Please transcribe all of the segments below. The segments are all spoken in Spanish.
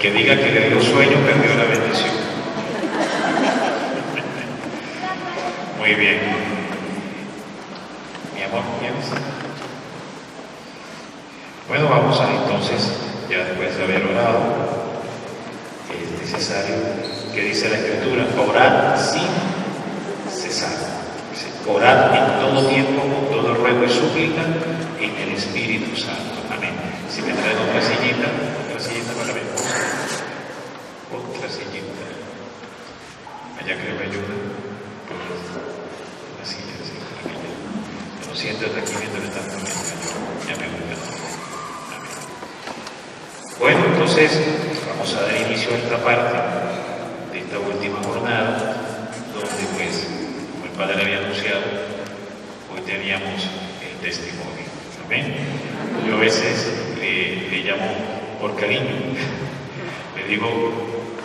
Que diga que le dio sueño, perdió la bendición. Muy bien. Mi amor, ¿vienes? Bueno, vamos a entonces, ya después de haber orado, es necesario que dice la Escritura, orad sin cesar. Orad en todo tiempo, con todo ruego y súplica, en el Espíritu Santo. Amén. Si me traen otra sillita para ver. Otra sillita. Allá creo que ayuda. Una silla así para que ya no sientas aquí mientras estás comiendo. Ya me voy. Amén. Bueno, entonces vamos a dar inicio a esta parte de esta última jornada, donde pues, como el Padre había anunciado, hoy teníamos el testimonio. Amén. Yo a veces le llamo por cariño. Le digo,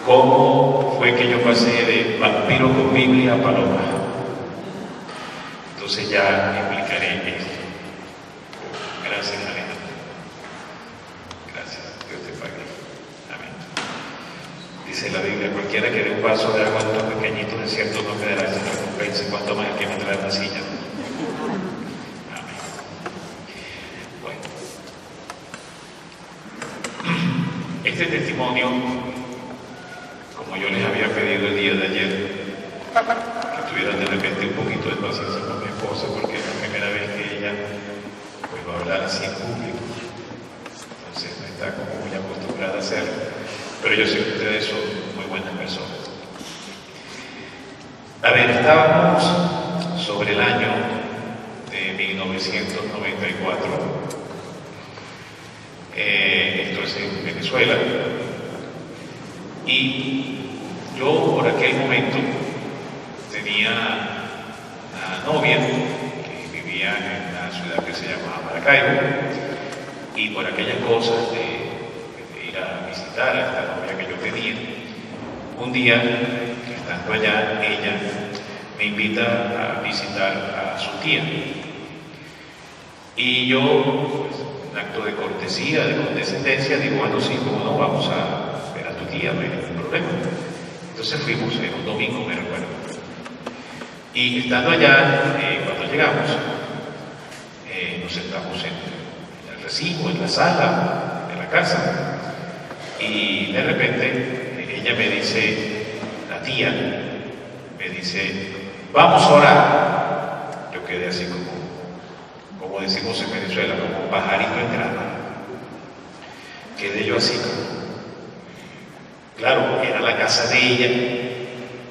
¿cómo fue que yo pasé de vampiro con Biblia a paloma? Entonces ya explicaré esto. Gracias, Elena. Gracias. Dios te pague. Amén. Dice la Biblia, cualquiera que dé un vaso de agua a los pequeñitos, de cierto no quedará esa recompensa, cuanto más el que me trae una silla. Amén. Bueno. Este testimonio, como yo les había pedido el día de ayer, que tuvieran de repente un poquito de paciencia con mi esposa, porque es la primera vez que ella pues, va a hablar así en público. Entonces no está como muy acostumbrada a hacerlo. Pero yo sé que ustedes son muy buenas personas. A ver, estábamos sobre el año de 1994. Esto es en Venezuela, y yo por aquel momento tenía una novia que vivía en una ciudad que se llamaba Maracaibo, y por aquellas cosas de ir a visitar a esta novia que yo tenía, un día, estando allá, ella me invita a visitar a su tía, y yo, pues, un acto de cortesía, de condescendencia, digo, bueno, sí, como no, vamos a ver a tu tía, no hay ningún problema. Entonces fuimos, era un domingo, me recuerdo. Y estando allá, cuando llegamos, nos sentamos en el recibo, en la sala de la casa, y de repente ella me dice, la tía, me dice, vamos a orar. Yo quedé así como decimos en Venezuela, como pajarito en grama. Quedé yo así como, claro, era la casa de ella,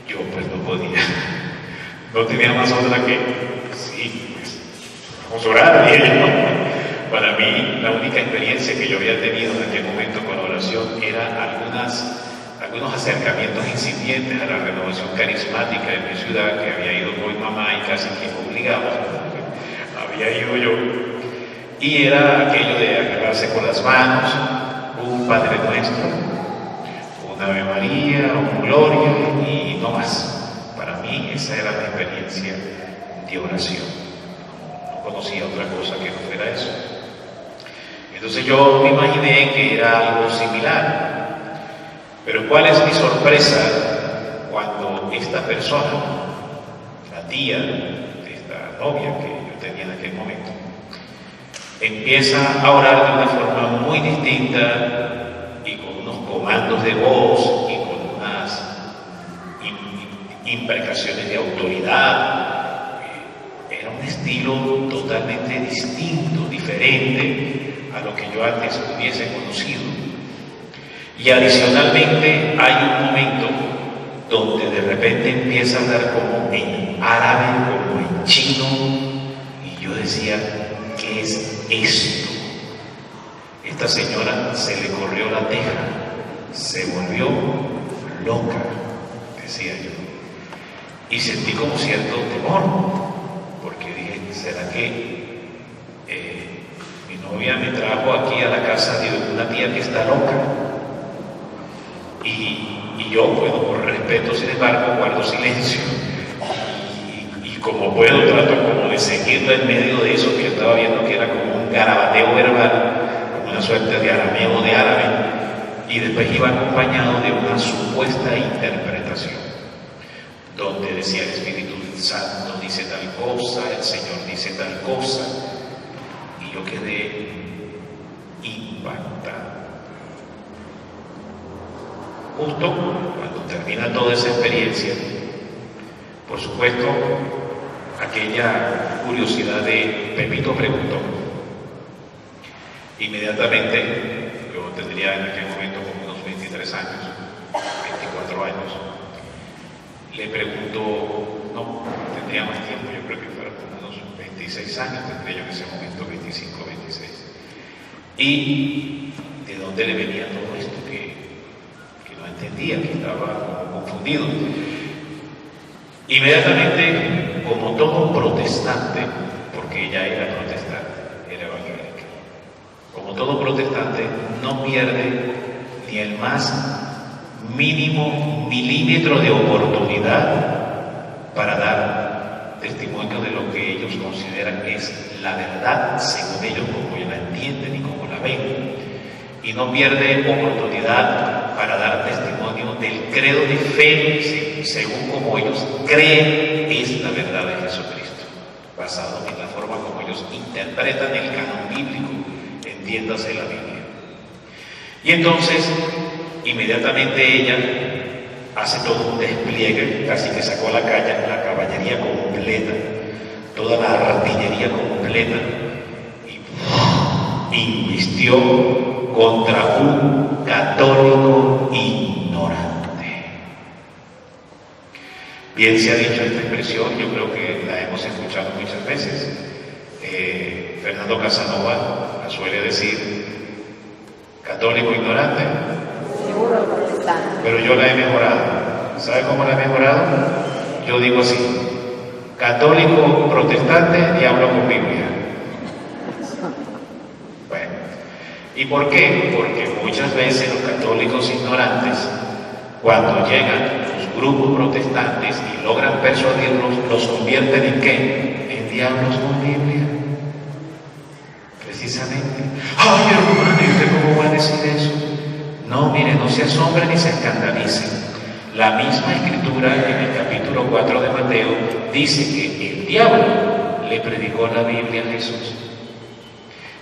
yo pues no podía No tenía más otra que, sí, pues, vamos a orar. Y ella, ¿no? Para mí, la única experiencia que yo había tenido en aquel momento con la oración era algunos acercamientos incipientes a la renovación carismática de mi ciudad, que había ido con mi mamá y casi que obligado, había ido yo, y era aquello de agarrarse con las manos, un Padre Nuestro, una Ave María, un Gloria y no más. Para mí esa era la experiencia de oración. No conocía otra cosa que no fuera eso. Entonces yo me imaginé que era algo similar. Pero ¿cuál es mi sorpresa cuando esta persona, la tía de esta novia que yo tenía en aquel momento, empieza a orar de una forma muy distinta y con unos comandos de voz y con unas imprecaciones de autoridad? Era un estilo totalmente distinto, diferente a lo que yo antes hubiese conocido. Y adicionalmente hay un momento donde de repente empieza a hablar como en árabe, como en chino, y yo decía, ¿qué es esto? Esta señora se le corrió la teja, se volvió loca, decía yo, y sentí como cierto temor, porque dije, ¿será que mi novia me trajo aquí a la casa de una tía que está loca? Y yo, bueno, por respeto, sin embargo, guardo silencio. Y como puedo, trato como de seguirla en medio de eso que yo estaba viendo que era como un garabateo verbal, como una suerte de arameo de árabe, y después iba acompañado de una supuesta interpretación, donde decía el Espíritu Santo dice tal cosa, el Señor dice tal cosa, y yo quedé impactado. Justo cuando termina toda esa experiencia, por supuesto, aquella curiosidad de Pepito preguntó. Inmediatamente, yo tendría en aquel momento como unos 23 años, 24 años, le preguntó, no, tendría más tiempo, yo creo que fuera como unos 26 años, tendría yo en ese momento 25, 26. ¿Y de dónde le venía todo esto? Que no entendía, que estaba confundido. Inmediatamente, como todo protestante, porque ella era protestante, era evangélica, como todo protestante, no pierde ni el más mínimo milímetro de oportunidad para dar testimonio de lo que ellos consideran que es la verdad, según ellos, como ellos la entienden y como la ven. Y no pierde oportunidad para dar testimonio del credo de fe, según como ellos creen es la verdad de Jesucristo, basado en la forma como ellos interpretan el canon bíblico, entiéndase la Biblia. Y entonces, inmediatamente ella hace todo un despliegue, casi que sacó la caballería completa, toda la artillería completa, y invistió contra un católico ignorante. Bien se ha dicho esta expresión, yo creo que la hemos escuchado muchas veces. Fernando Casanova la suele decir, católico ignorante. Seguro protestante. Pero yo la he mejorado. ¿Sabe cómo la he mejorado? Yo digo así, católico protestante y hablo con Biblia. Bueno, ¿y por qué? Porque muchas veces los católicos ignorantes, cuando llegan los grupos protestantes y logran persuadirlos, los convierten ¿en qué? En diablos con Biblia. Precisamente. ¡Ay, hermano! ¿Y usted cómo va a decir eso? No, mire, no se asombren ni se escandalicen. La misma escritura en el capítulo 4 de Mateo dice que el diablo le predicó la Biblia a Jesús.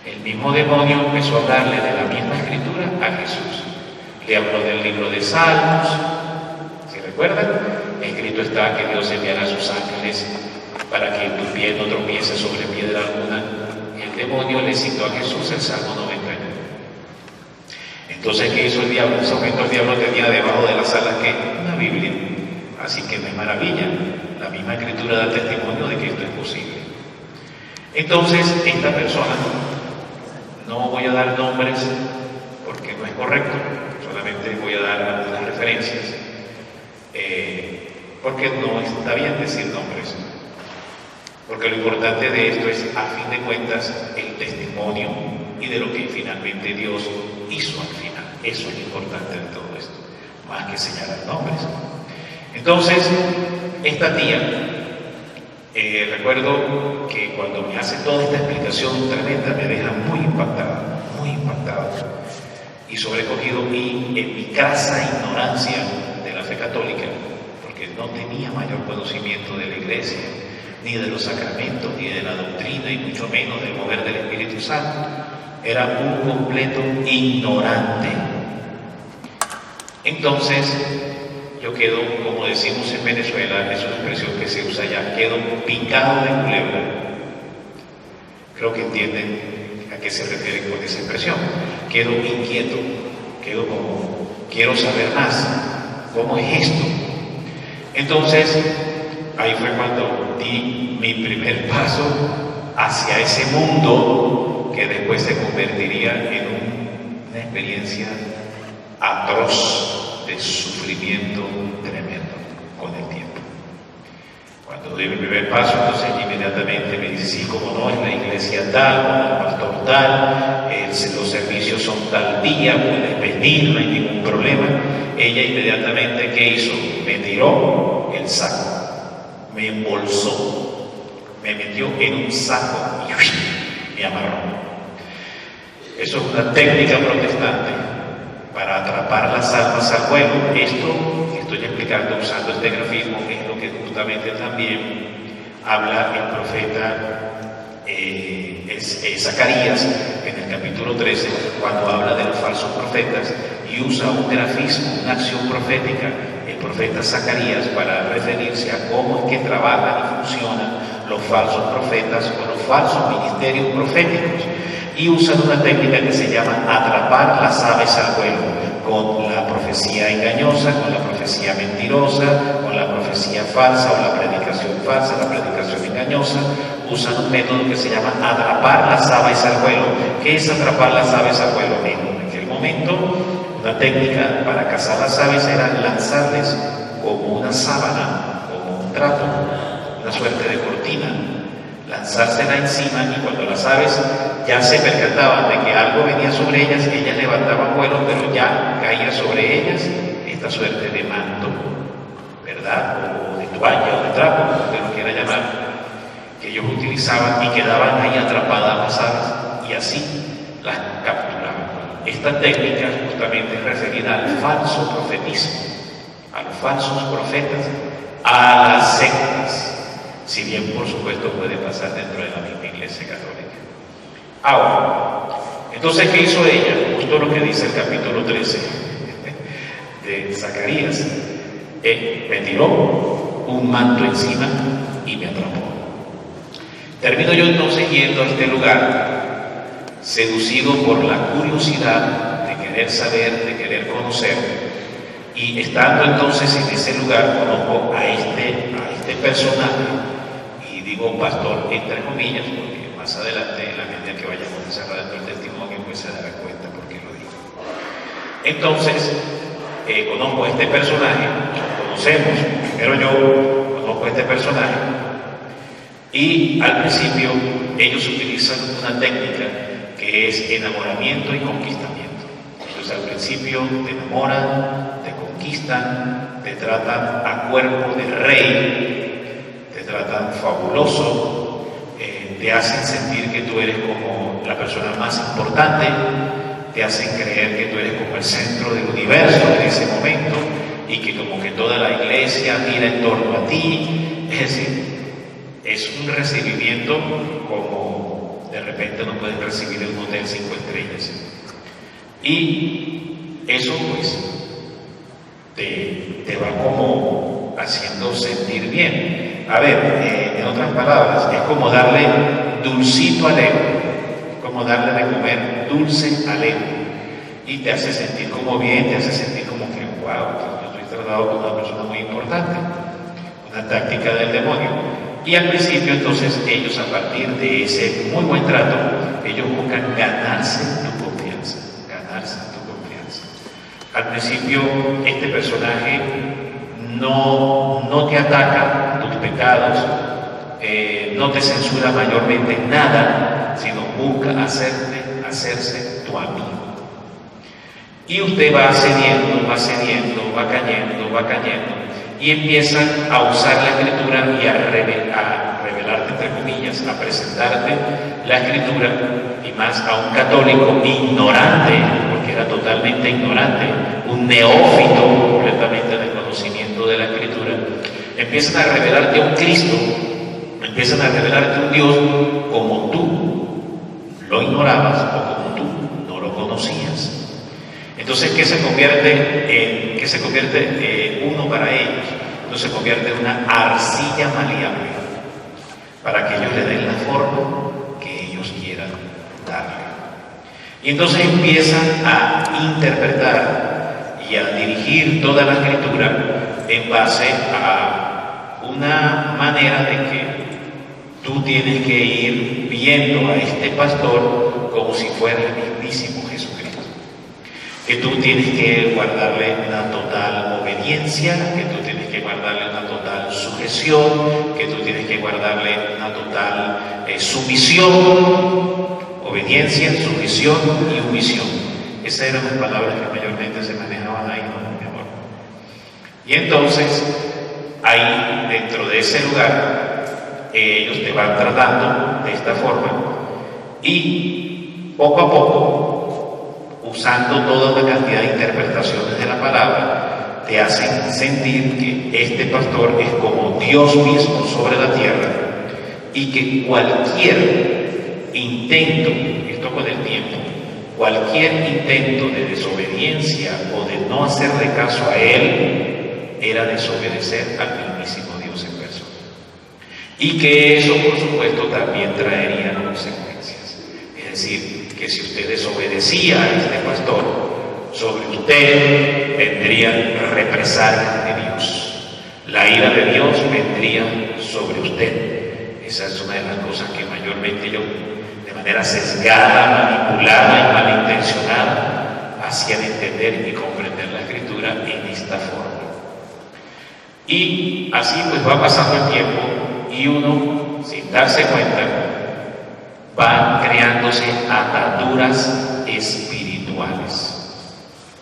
El mismo demonio empezó a hablarle de la misma escritura a Jesús. Le habló del libro de Salmos. ¿Se recuerdan? Escrito está que Dios enviará a sus ángeles para que tu pie no tropiece sobre piedra alguna. El demonio le citó a Jesús el Salmo 91. Entonces, ¿qué hizo el diablo? En ese momento el diablo tenía debajo de las alas, ¿qué? Una Biblia. Así que me maravilla, la misma escritura da testimonio de que esto es posible. Entonces, esta persona, no voy a dar nombres porque no es correcto, solamente voy a dar algunas referencias, porque no está bien decir nombres, porque lo importante de esto es, a fin de cuentas, el testimonio y de lo que finalmente Dios hizo al final. Eso es lo importante de todo esto, más que señalar nombres. Entonces, esta tía, recuerdo que cuando me hace toda esta explicación tremenda, me deja muy impactado y sobrecogido, y en mi crasa ignorancia de la fe católica, porque no tenía mayor conocimiento de la iglesia, ni de los sacramentos, ni de la doctrina, y mucho menos del mover del Espíritu Santo, era un completo ignorante. Entonces, yo quedo, como decimos en Venezuela, es una expresión que se usa ya, quedo picado de culebra. Creo que entienden a qué se refiere con esa expresión. Quedo inquieto, quedo como, quiero saber más, ¿cómo es esto? Entonces, ahí fue cuando di mi primer paso hacia ese mundo que después se convertiría en una experiencia atroz de sufrimiento tremendo con el tiempo. Cuando doy mi primer paso, entonces inmediatamente me dice, sí, como no, es la iglesia tal, con el pastor tal, los servicios son tal día, puedes venir, no hay ningún problema. Ella inmediatamente, ¿qué hizo? Me tiró el saco, me embolsó, me metió en un saco y me amarró. Eso es una técnica protestante para atrapar las almas al vuelo. Esto que estoy explicando usando este grafismo es lo que justamente también habla el profeta Zacarías en el capítulo 13, cuando habla de los falsos profetas y usa un grafismo, una acción profética, el profeta Zacarías, para referirse a cómo es que trabajan y funcionan los falsos profetas o los falsos ministerios proféticos, y usan una técnica que se llama atrapar las aves al vuelo, con la profecía engañosa, con la profecía mentirosa, con la profecía falsa o la predicación falsa, la predicación engañosa. Usan un método que se llama atrapar las aves al vuelo. ¿Qué es atrapar las aves al vuelo? En aquel momento, una técnica para cazar las aves era lanzarles como una sábana, como un trapo, una suerte de cortina, lanzársela encima, y cuando las aves ya se percataban de que algo venía sobre ellas, ellas levantaban vuelo, pero ya caía sobre ellas esta suerte de manto, ¿verdad? O de toalla o de trapo, como usted lo quiera llamar, que ellos utilizaban, y quedaban ahí atrapadas las aves, y así las capturaban. Esta técnica justamente es referida al falso profetismo, a los falsos profetas, a las sectas, si bien por supuesto puede pasar dentro de la misma iglesia católica. Ahora, entonces, ¿qué hizo ella? Justo lo que dice el capítulo 13 de Zacarías. Me tiró un manto encima y me atrapó. Termino yo entonces yendo a este lugar, seducido por la curiosidad de querer saber, de querer conocer, y estando entonces en ese lugar conozco a este personaje, y digo pastor entre comillas, porque más adelante, en la medida que vayamos desarrollando el testimonio, pues se dará cuenta por qué lo digo. Entonces, conozco a este personaje, conocemos, primero yo conozco a este personaje, y al principio ellos utilizan una técnica que es enamoramiento y conquistamiento. Entonces al principio te enamoran, te conquistan, te tratan a cuerpo de rey, te tratan fabuloso, te hacen sentir que tú eres como la persona más importante, te hacen creer que tú eres como el centro del universo en ese momento, y que como que toda la iglesia gira en torno a ti. Es decir, es un recibimiento como de repente no puedes recibir en un hotel 5 estrellas. Y eso pues te va como haciendo sentir bien. A ver, en otras palabras, es como darle dulcito al ego, como darle de comer dulce al ego, y te hace sentir como bien, te hace sentir como que wow, yo estoy recordado como una persona muy importante, una táctica del demonio. Y al principio entonces ellos, a partir de ese muy buen trato, ellos buscan ganarse tu confianza, ganarse tu confianza. Al principio este personaje no te ataca tus pecados, no te censura mayormente nada, sino busca hacerse tu amigo. Y usted va cediendo, va cayendo, y empiezan a usar la escritura y a revelarte, entre comillas, a presentarte la escritura, y más a un católico ignorante, porque era totalmente ignorante, un neófito completamente del conocimiento de la escritura. Empiezan a revelarte un Cristo, empiezan a revelarte un Dios como tú lo ignorabas o como tú no lo conocías. Entonces, ¿qué se convierte uno para ellos? Entonces se convierte en una arcilla maleable para que ellos le den la forma que ellos quieran darle. Y entonces empiezan a interpretar y a dirigir toda la escritura en base a una manera de que tú tienes que ir viendo a este pastor como si fuera el mismísimo Jesucristo. Que tú tienes que guardarle una total obediencia, que tú tienes que guardarle una total sujeción, que tú tienes que guardarle una total sumisión, obediencia, sumisión y omisión. Esas eran las palabras que mayormente se manejaban ahí, ¿no, mi amor? Y entonces, ahí dentro de ese lugar, ellos te van tratando de esta forma y poco a poco, usando toda una cantidad de interpretaciones de la palabra, te hacen sentir que este pastor es como Dios mismo sobre la tierra y que cualquier intento, esto con el tiempo, cualquier intento de desobediencia o de no hacerle caso a Él era desobedecer al mismísimo Dios en persona. Y que eso, por supuesto, también traería consecuencias. Es decir, que si usted desobedecía a este pastor, sobre usted vendrían represalias de Dios. La ira de Dios vendría sobre usted. Esa es una de las cosas que mayormente yo, de manera sesgada, manipulada y malintencionada, hacían entender y comprender la escritura en esta forma. Y así pues va pasando el tiempo y uno, sin darse cuenta, van creándose ataduras espirituales,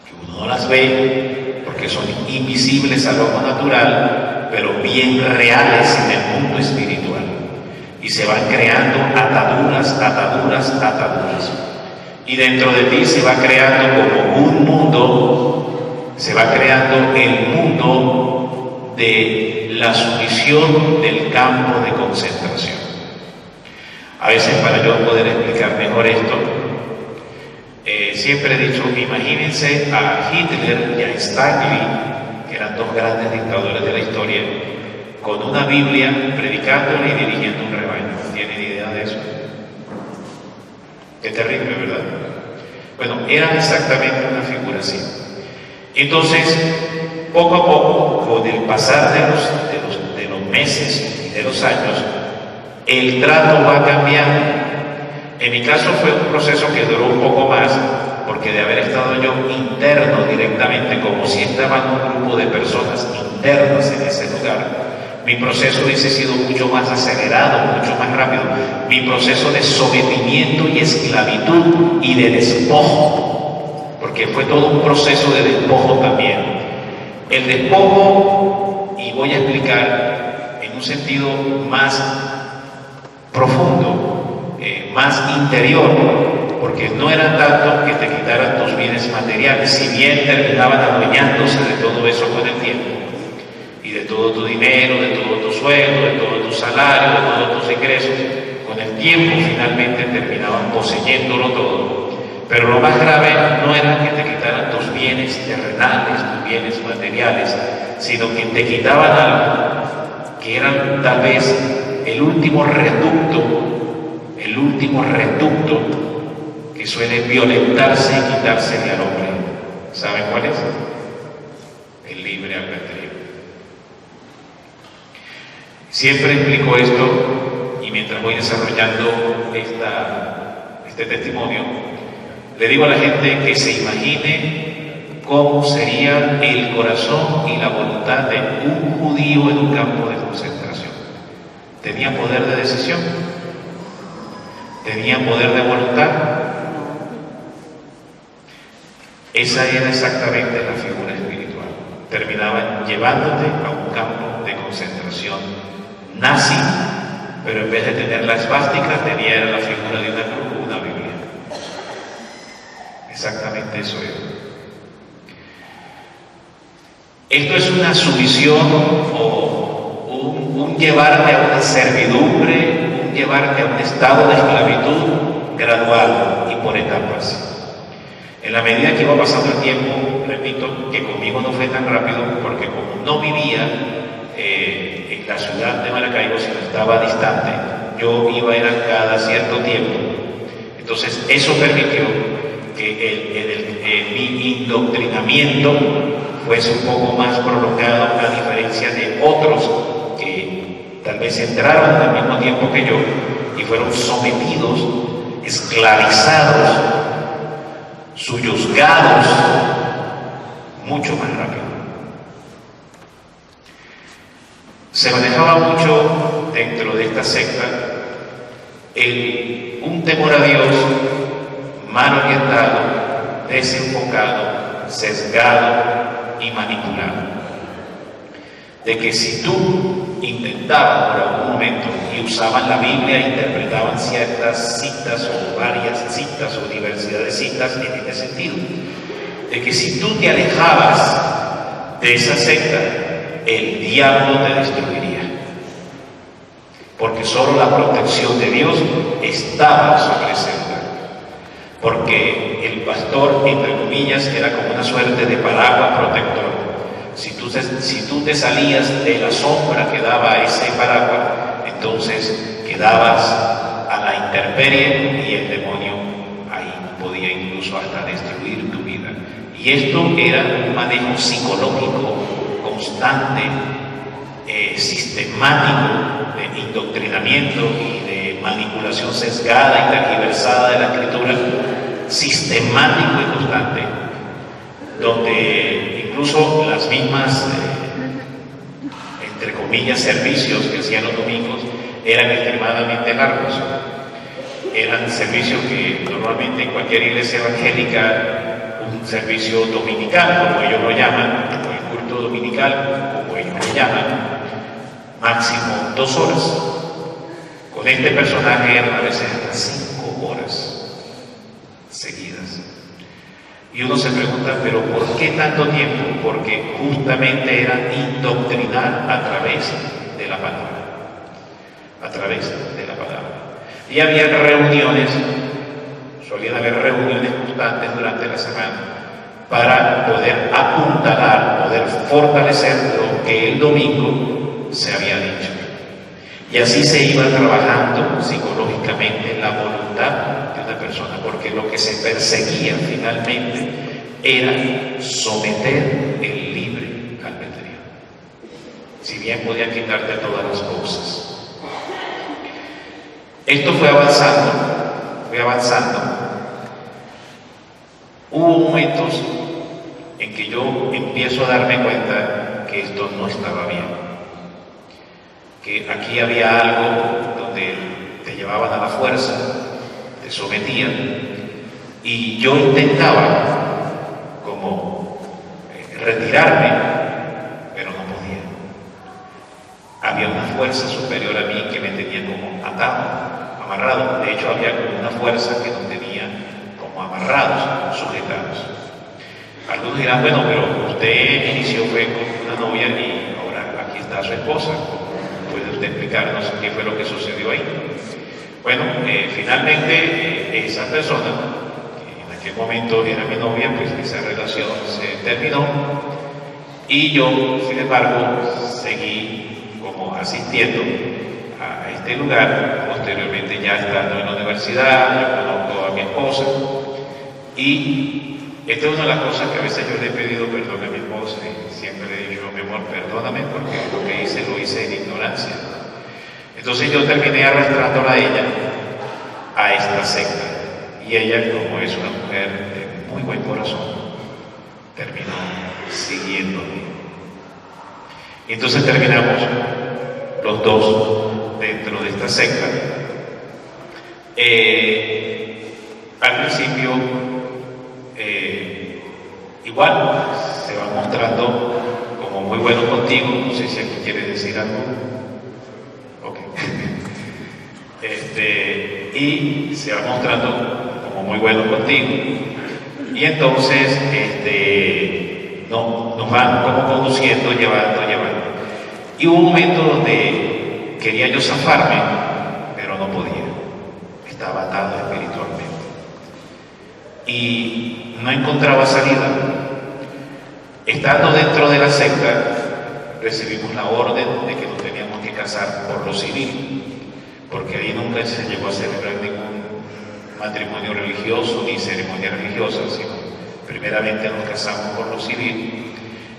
que uno no las ve porque son invisibles al ojo natural, pero bien reales en el mundo espiritual. Y se van creando ataduras. Y dentro de ti se va creando como un mundo, se va creando el mundo de la sumisión del campo de concentración. A veces, para yo poder explicar mejor esto, siempre he dicho, imagínense a Hitler y a Stalin, que eran dos grandes dictadores de la historia, con una Biblia, predicándole y dirigiendo un rebaño. ¿Tienen idea de eso? Qué terrible, ¿verdad? Bueno, era exactamente una figura así. Entonces, poco a poco, con el pasar de los meses y de los años, el trato va cambiando. En mi caso fue un proceso que duró un poco más, porque de haber estado yo interno directamente, como si estaban un grupo de personas internas en ese lugar, mi proceso hubiese sido mucho más acelerado, mucho más rápido. Mi proceso de sometimiento y esclavitud y de despojo, porque fue todo un proceso de despojo también. El despojo, y voy a explicar en un sentido más profundo, más interior, porque no era tanto que te quitaran tus bienes materiales, si bien terminaban adueñándose de todo eso con el tiempo, y de todo tu dinero, de todo tu sueldo, de todo tu salario, de todos tus ingresos, con el tiempo finalmente terminaban poseyéndolo todo. Pero lo más grave no era que te quitaran tus bienes terrenales, tus bienes materiales, sino que te quitaban algo que era tal vez el último reducto que suele violentarse y quitársele al hombre. ¿Saben cuál es? el libre albedrío. Siempre explico esto y mientras voy desarrollando este testimonio, le digo a la gente que se imagine cómo sería el corazón y la voluntad de un judío en un campo de concentración. ¿Tenía poder de decisión? ¿Tenía poder de voluntad? Esa era exactamente la figura espiritual. Terminaban llevándote a un campo de concentración nazi, pero en vez de tener la esvástica tenía la figura de una cruz, una Biblia. Exactamente eso era. Esto es una sumisión o un llevarte a una servidumbre, un llevarte a un estado de esclavitud gradual y por etapas. En la medida que iba pasando el tiempo, repito, que conmigo no fue tan rápido, porque como no vivía en la ciudad de Maracaibo, sino estaba distante, yo iba a ir a cada cierto tiempo. Entonces eso permitió que mi indoctrinamiento fuese un poco más prolongado, a diferencia de otros que tal vez entraron al mismo tiempo que yo y fueron sometidos, esclavizados, suyuzgados mucho más rápido. Se manejaba mucho dentro de esta secta un temor a Dios mal orientado, desenfocado, sesgado y manipulado. De que si tú intentabas por algún momento y usaban la Biblia, interpretaban ciertas citas o varias citas o diversidad de citas en este sentido, de que si tú te alejabas de esa secta, el diablo te destruiría, porque solo la protección de Dios estaba sobre ese lugar, porque el pastor, entre comillas, era como una suerte de paraguas protector. Si tú te salías de la sombra que daba ese paraguas, entonces quedabas a la intemperie y el demonio ahí podía incluso hasta destruir tu vida. Y esto era un manejo psicológico constante, sistemático, de indoctrinamiento y de manipulación sesgada y tergiversada de la Escritura, sistemático y constante, donde incluso las mismas, entre comillas, servicios que hacían los domingos eran extremadamente largos. Eran servicios que normalmente en cualquier iglesia evangélica, un servicio dominical, como ellos lo llaman, o el culto dominical, como ellos lo llaman, máximo 2 horas. Con este personaje eran a veces hasta 5 horas seguidas. Y uno se pregunta, ¿pero por qué tanto tiempo? Porque justamente era indoctrinar a través de la palabra. A través de la palabra. Y había reuniones, solían haber reuniones constantes durante la semana para poder apuntalar, poder fortalecer lo que el domingo se había dicho. Y así se iba trabajando psicológicamente la voluntad de una persona, porque lo que se perseguía finalmente era someter el libre albedrío. Si bien podían quitarte todas las cosas. Esto fue avanzando. Hubo momentos en que yo empiezo a darme cuenta que esto no estaba bien. Que aquí había algo donde te llevaban a la fuerza, te sometían, y yo intentaba como retirarme, pero no podía. Había una fuerza superior a mí que me tenía como atado, amarrado. De hecho, había como una fuerza que nos tenía como amarrados, sujetados. Algunos dirán, bueno, pero usted inició fue con una novia y ahora aquí está su esposa. ¿Puede usted explicarnos qué fue lo que sucedió ahí? Bueno, finalmente esa persona, que en aquel momento era mi novia, pues esa relación se terminó y yo, sin embargo, seguí como asistiendo a este lugar. Posteriormente, ya estando en la universidad, yo conozco a mi esposa y esta es una de las cosas que a veces yo le he pedido perdón a mi esposa y siempre amor, perdóname porque lo que hice lo hice en ignorancia. Entonces yo terminé arrastrándola a ella a esta secta. Y ella, como es una mujer de muy buen corazón, terminó siguiéndome. Y entonces terminamos los dos dentro de esta secta. Al principio, igual, se va mostrando como muy bueno contigo. No sé si aquí quiere decir algo. Ok. Y se va mostrando como muy bueno contigo. Y entonces, nos van como conduciendo, llevando. Y hubo un momento donde quería yo zafarme, pero no podía. Estaba atado espiritualmente. Y no encontraba salida. Estando dentro de la secta, recibimos la orden de que nos teníamos que casar por lo civil, porque ahí nunca se llegó a celebrar ningún matrimonio religioso ni ceremonia religiosa, sino primeramente nos casamos por lo civil.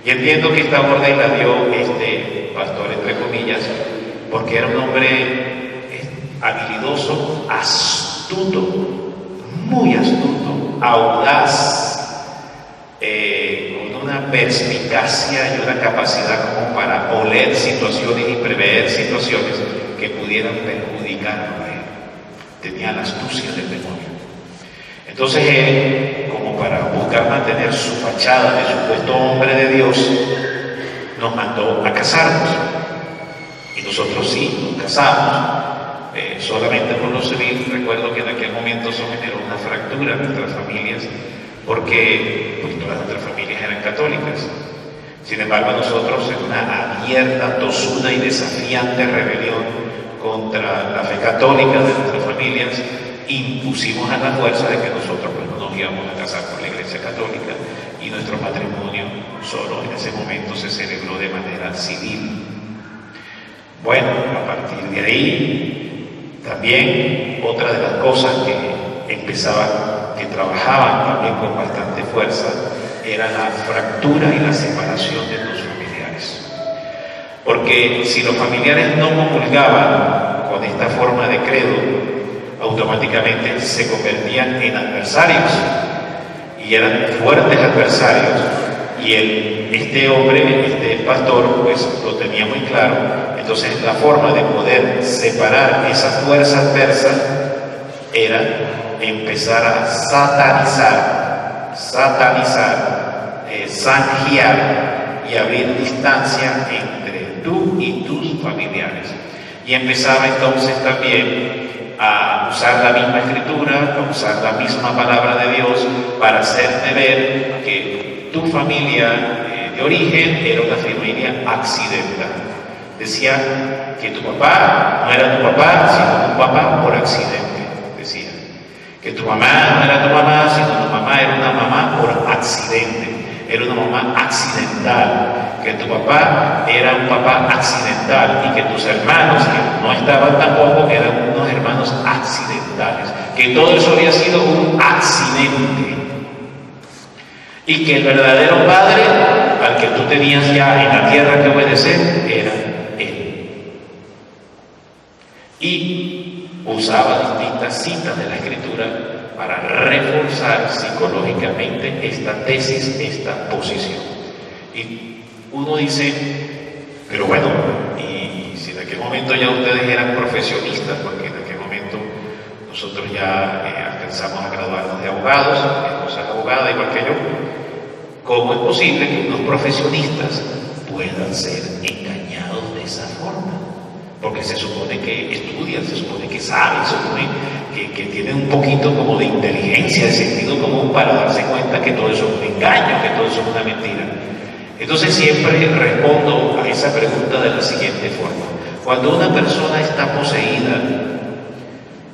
Y entiendo que esta orden la dio este pastor, entre comillas, porque era un hombre habilidoso, astuto, muy astuto, audaz, con una perspicacia y una capacidad como para oler situaciones y prever situaciones que pudieran perjudicarlo a él. Tenía la astucia del demonio. Entonces él, como para buscar mantener su fachada de supuesto hombre de Dios, nos mandó a casarnos. Y nosotros sí, nos casamos. Solamente por lo civil. Recuerdo que en aquel momento se generó una fractura en nuestras familias, porque pues, todas nuestras familias eran católicas. Sin embargo, nosotros, en una abierta, tosuda y desafiante rebelión contra la fe católica de nuestras familias, impusimos a la fuerza de que nosotros pues, no nos íbamos a casar con la Iglesia Católica, y nuestro matrimonio solo en ese momento se celebró de manera civil. Bueno, a partir de ahí, también otra de las cosas que trabajaban también con bastante fuerza, era la fractura y la separación de los familiares. Porque si los familiares no comulgaban con esta forma de credo, automáticamente se convertían en adversarios, y eran fuertes adversarios. Y este hombre, este pastor, pues lo tenía muy claro. Entonces la forma de poder separar esa fuerza adversa era empezar a satanizar, zanjear y abrir distancia entre tú y tus familiares. Y empezaba entonces también a usar la misma escritura, a usar la misma palabra de Dios para hacerte ver que tu familia de origen era una familia accidental. Decía que tu papá no era tu papá, sino tu papá por accidente. Decía que tu mamá no era tu mamá, sino tu mamá era una mamá por accidente. Era una mamá accidental. Que tu papá era un papá accidental, y que tus hermanos, que no estaban tampoco, eran unos hermanos accidentales. Que todo eso había sido un accidente. Y que el verdadero padre al que tú tenías ya en la tierra que obedecer era él. Y usaba distintas citas de la Escritura para reforzar psicológicamente esta tesis, esta posición. Y uno dice, pero bueno, y si en aquel momento ya ustedes eran profesionistas, porque en aquel momento nosotros ya alcanzamos a graduarnos de abogados, mi esposa es abogada igual que yo, ¿cómo es posible que unos profesionistas puedan ser engañados de esa forma? Porque se supone que estudian, se supone que saben, se supone que tienen un poquito como de inteligencia, de sentido común para darse cuenta que todo eso es un engaño, que todo eso es una mentira. Entonces siempre respondo a esa pregunta de la siguiente forma. Cuando una persona está poseída,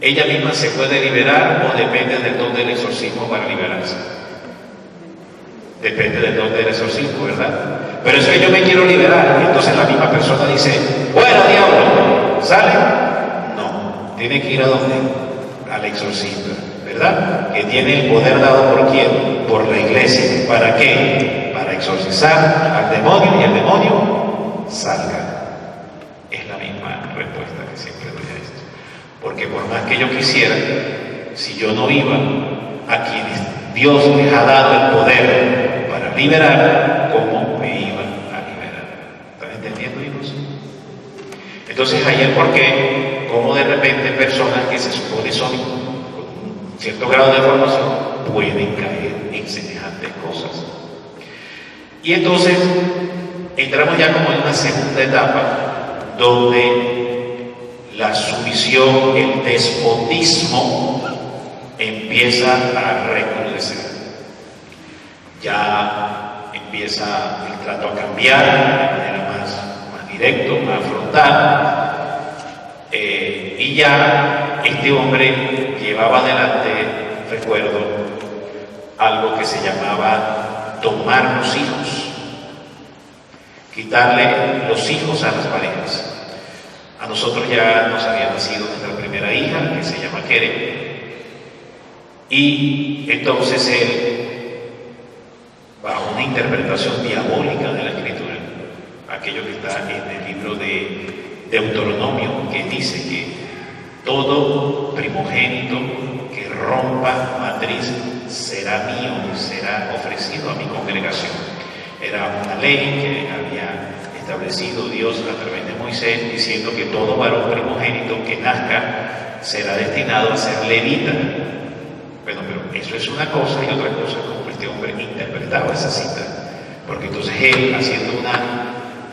¿ella misma se puede liberar o depende del don del exorcismo para liberarse? Depende del don del exorcismo, ¿verdad? Pero es que yo me quiero liberar, y entonces la misma persona dice, bueno, diablo, ¿sale? No, tiene que ir a donde? Al exorcista, ¿verdad? Que tiene el poder dado por quién, por la iglesia. ¿Para qué? Para exorcizar al demonio y el demonio salga. Es la misma respuesta que siempre doy a esto. Porque por más que yo quisiera, si yo no iba a quienes Dios les ha dado el poder para liberar, ¿cómo me iban a liberar? ¿Están entendiendo, hijos? Entonces ahí el porqué, cómo de repente personas que se supone son con un cierto grado de formación pueden caer en semejantes cosas. Y entonces entramos ya como en una segunda etapa donde la sumisión, el despotismo empieza a recrudecer. Ya empieza el trato a cambiar de manera más directo, más frontal, y ya este hombre llevaba adelante, recuerdo, algo que se llamaba tomar los hijos, quitarle los hijos a las parejas. A nosotros ya nos había nacido nuestra primera hija, que se llama Keren, y entonces él, bajo una interpretación diabólica de la Escritura, aquello que está en el libro de Deuteronomio, que dice que todo primogénito que rompa matriz será mío, será ofrecido a mi congregación. Era una ley que había establecido Dios a través de Moisés, diciendo que todo varón primogénito que nazca será destinado a ser levita. Bueno, pero eso es una cosa, y otra cosa como este hombre interpretaba esa cita, porque entonces él, haciendo una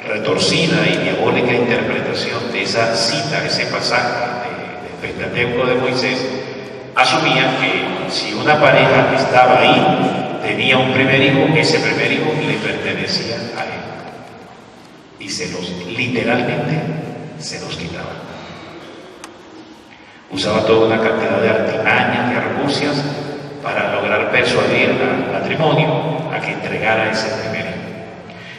retorcida y diabólica interpretación de esa cita, ese pasaje del Pentateuco de Moisés, asumía que si una pareja que estaba ahí tenía un primer hijo, ese primer hijo le pertenecía a él, y literalmente se los quitaba. Usaba toda una cantidad de artimañas, de argucias, para lograr persuadir al matrimonio a que entregara ese primer hijo.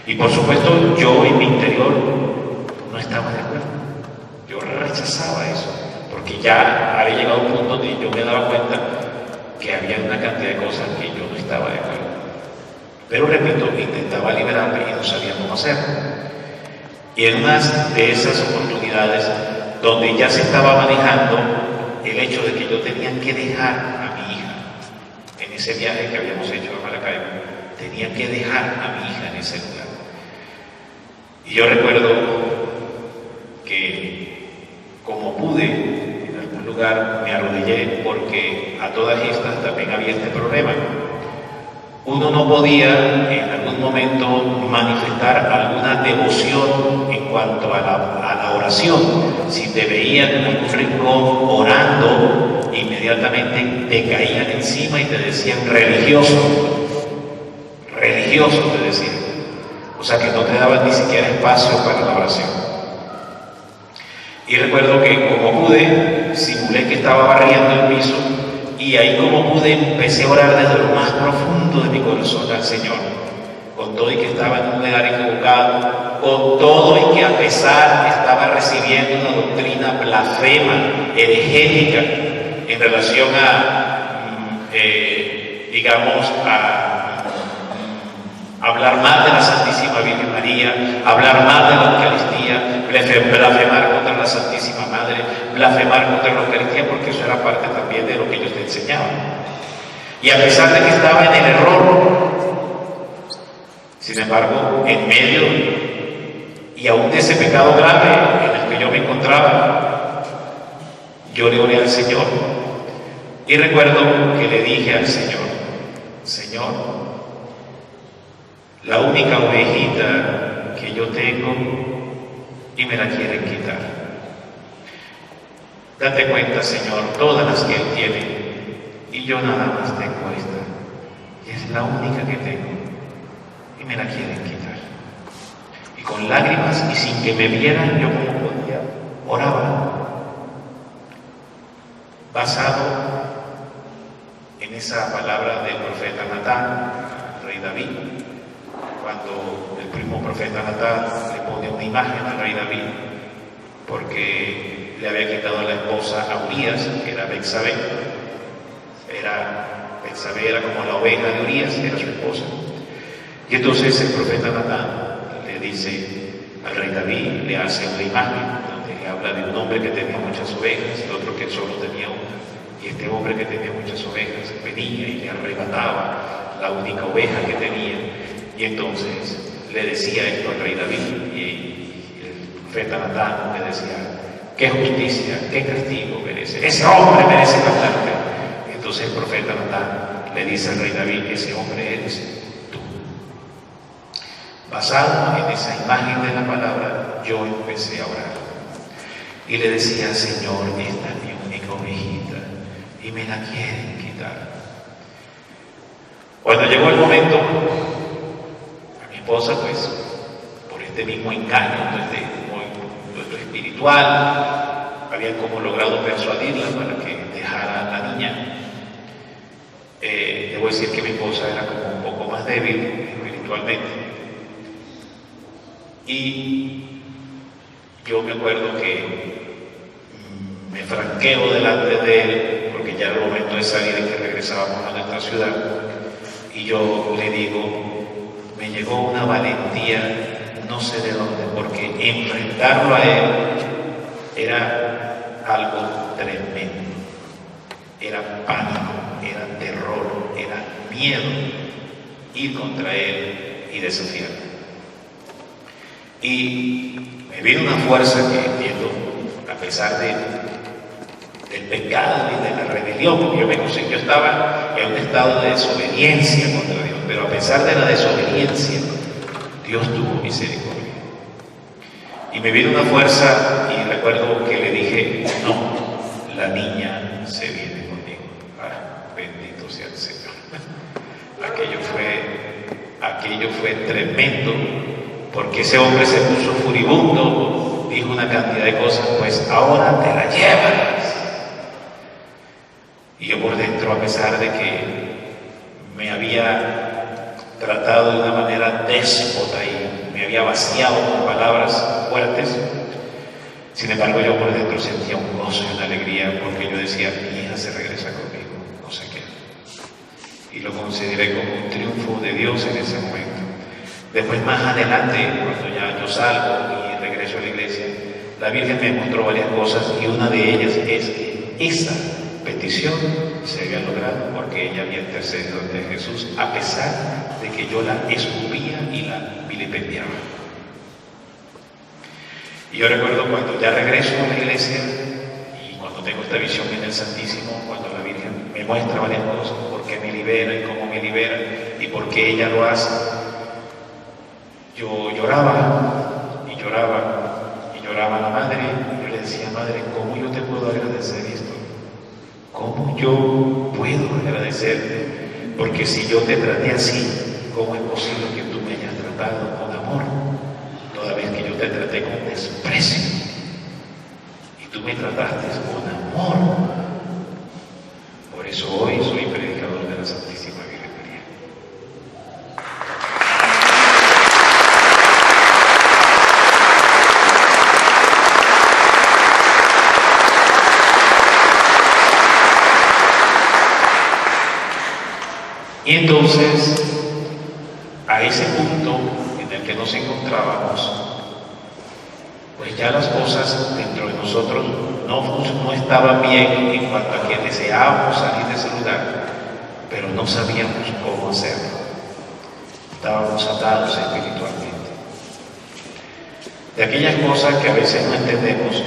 Y por supuesto yo en mi interior no estaba de acuerdo. Yo rechazaba eso, porque ya había llegado a un punto donde yo me daba cuenta que había una cantidad de cosas que yo no estaba de acuerdo. Pero repito, intentaba liberarme y no sabía cómo hacerlo. Y en una de esas oportunidades donde ya se estaba manejando el hecho de que yo tenía que dejar a mi hija en ese viaje que habíamos hecho a Maracaibo, tenía que dejar a mi hija en ese lugar. Y yo recuerdo que como pude, en algún lugar me arrodillé, porque a todas estas también había este problema. Uno no podía en algún momento manifestar alguna devoción en cuanto a la oración. Si te veían en algún rincón orando, inmediatamente te caían encima y te decían religioso, te decían. O sea que no te daban ni siquiera espacio para la oración. Y recuerdo que como pude, simulé que estaba barriendo el piso, y ahí como pude empecé a orar desde lo más profundo de mi corazón al Señor, con todo y que estaba en un lugar equivocado, con todo y que a pesar estaba recibiendo una doctrina blasfema, heregética, en relación a hablar mal de la Santísima Virgen María, hablar mal de la Eucaristía, blasfemar contra la Santísima Madre, blasfemar contra la Eucaristía, porque eso era parte también de lo que ellos te enseñaban. Y a pesar de que estaba en el error, sin embargo, en medio y aún de ese pecado grave en el que yo me encontraba, yo le oré al Señor. Y recuerdo que le dije al Señor: Señor, la única ovejita que yo tengo y me la quieren quitar. Date cuenta, Señor, todas las que Él tiene, y yo nada más tengo esta, y es la única que tengo, y me la quieren quitar. Y con lágrimas y sin que me vieran, yo como podía, oraba, basado en esa palabra del profeta Natán, el rey David, cuando el primo profeta Natán le pone una imagen al rey David, porque le había quitado a la esposa a Urías, que era Betsabé. Betsabé era como la oveja de Urías, era su esposa. Y entonces el profeta Natán le dice al rey David, le hace una imagen donde le habla de un hombre que tenía muchas ovejas y otro que solo tenía una. Y este hombre que tenía muchas ovejas venía y le arrebataba la única oveja que tenía. Y entonces le decía esto al rey David, y el profeta Natán le decía: qué justicia, qué castigo merece, ese hombre merece bastante. Entonces el profeta Natán le dice al rey David: ese hombre eres tú. Basado en esa imagen de la palabra, yo empecé a orar y le decía: Señor, esta es mi única ovejita y me la quieren quitar. Cuando llegó el momento, a mi esposa, pues, por este mismo engaño, nuestro espiritual, habían como logrado persuadirla para que dejara a la niña. Debo decir que mi esposa era como un poco más débil espiritualmente. Y yo me acuerdo que me franqueo delante de él, porque ya era el momento de salir y que regresábamos a nuestra ciudad. Y yo le digo, me llegó una valentía, no sé de dónde, porque enfrentarlo a él era algo tremendo. Era pánico, era terror, era miedo ir contra él y desafiarlo. Y me vino una fuerza que entiendo, a pesar del pecado y de la rebelión, porque yo estaba en un estado de desobediencia contra Dios, pero a pesar de la desobediencia, Dios tuvo misericordia. Y me vino una fuerza y recuerdo que le dije: no, la niña se viene conmigo. Bendito sea el Señor. Aquello fue tremendo, porque ese hombre se puso furibundo, dijo una cantidad de cosas: pues ahora te la llevas. Y yo por dentro, a pesar de que me había tratado de una manera déspota y me había vaciado con palabras fuertes, sin embargo yo por dentro sentía un gozo y una alegría, porque yo decía: mi hija se regresa conmigo, no sé qué. Y lo consideré como un triunfo de Dios en ese momento. Después, más adelante, cuando ya yo salgo y regreso a la iglesia, la Virgen me mostró varias cosas, y una de ellas es que esa petición se había logrado porque ella había intercedido ante Jesús, a pesar de que yo la escupía y la vilipendiaba. Y yo recuerdo cuando ya regreso a la iglesia y cuando tengo esta visión en el Santísimo, cuando la Virgen me muestra varias cosas, por qué me libera y cómo me libera y por qué ella lo hace, yo lloraba y lloraba y lloraba a la madre. Y yo le decía: madre, ¿cómo yo te puedo agradecer esto? ¿Cómo yo puedo agradecerte? Porque si yo te traté así, ¿cómo es posible que tú me hayas tratado con amor? Toda vez que yo te traté con desprecio y tú me trataste con amor. Por eso hoy soy predicador de la Santísima Virgen María. Y entonces, a ese punto en el que nos encontrábamos, pues ya las cosas dentro de nosotros no estaban bien en cuanto a que deseábamos salir de ese lugar, pero no sabíamos cómo hacerlo. Estábamos atados espiritualmente. De aquellas cosas que a veces no entendemos,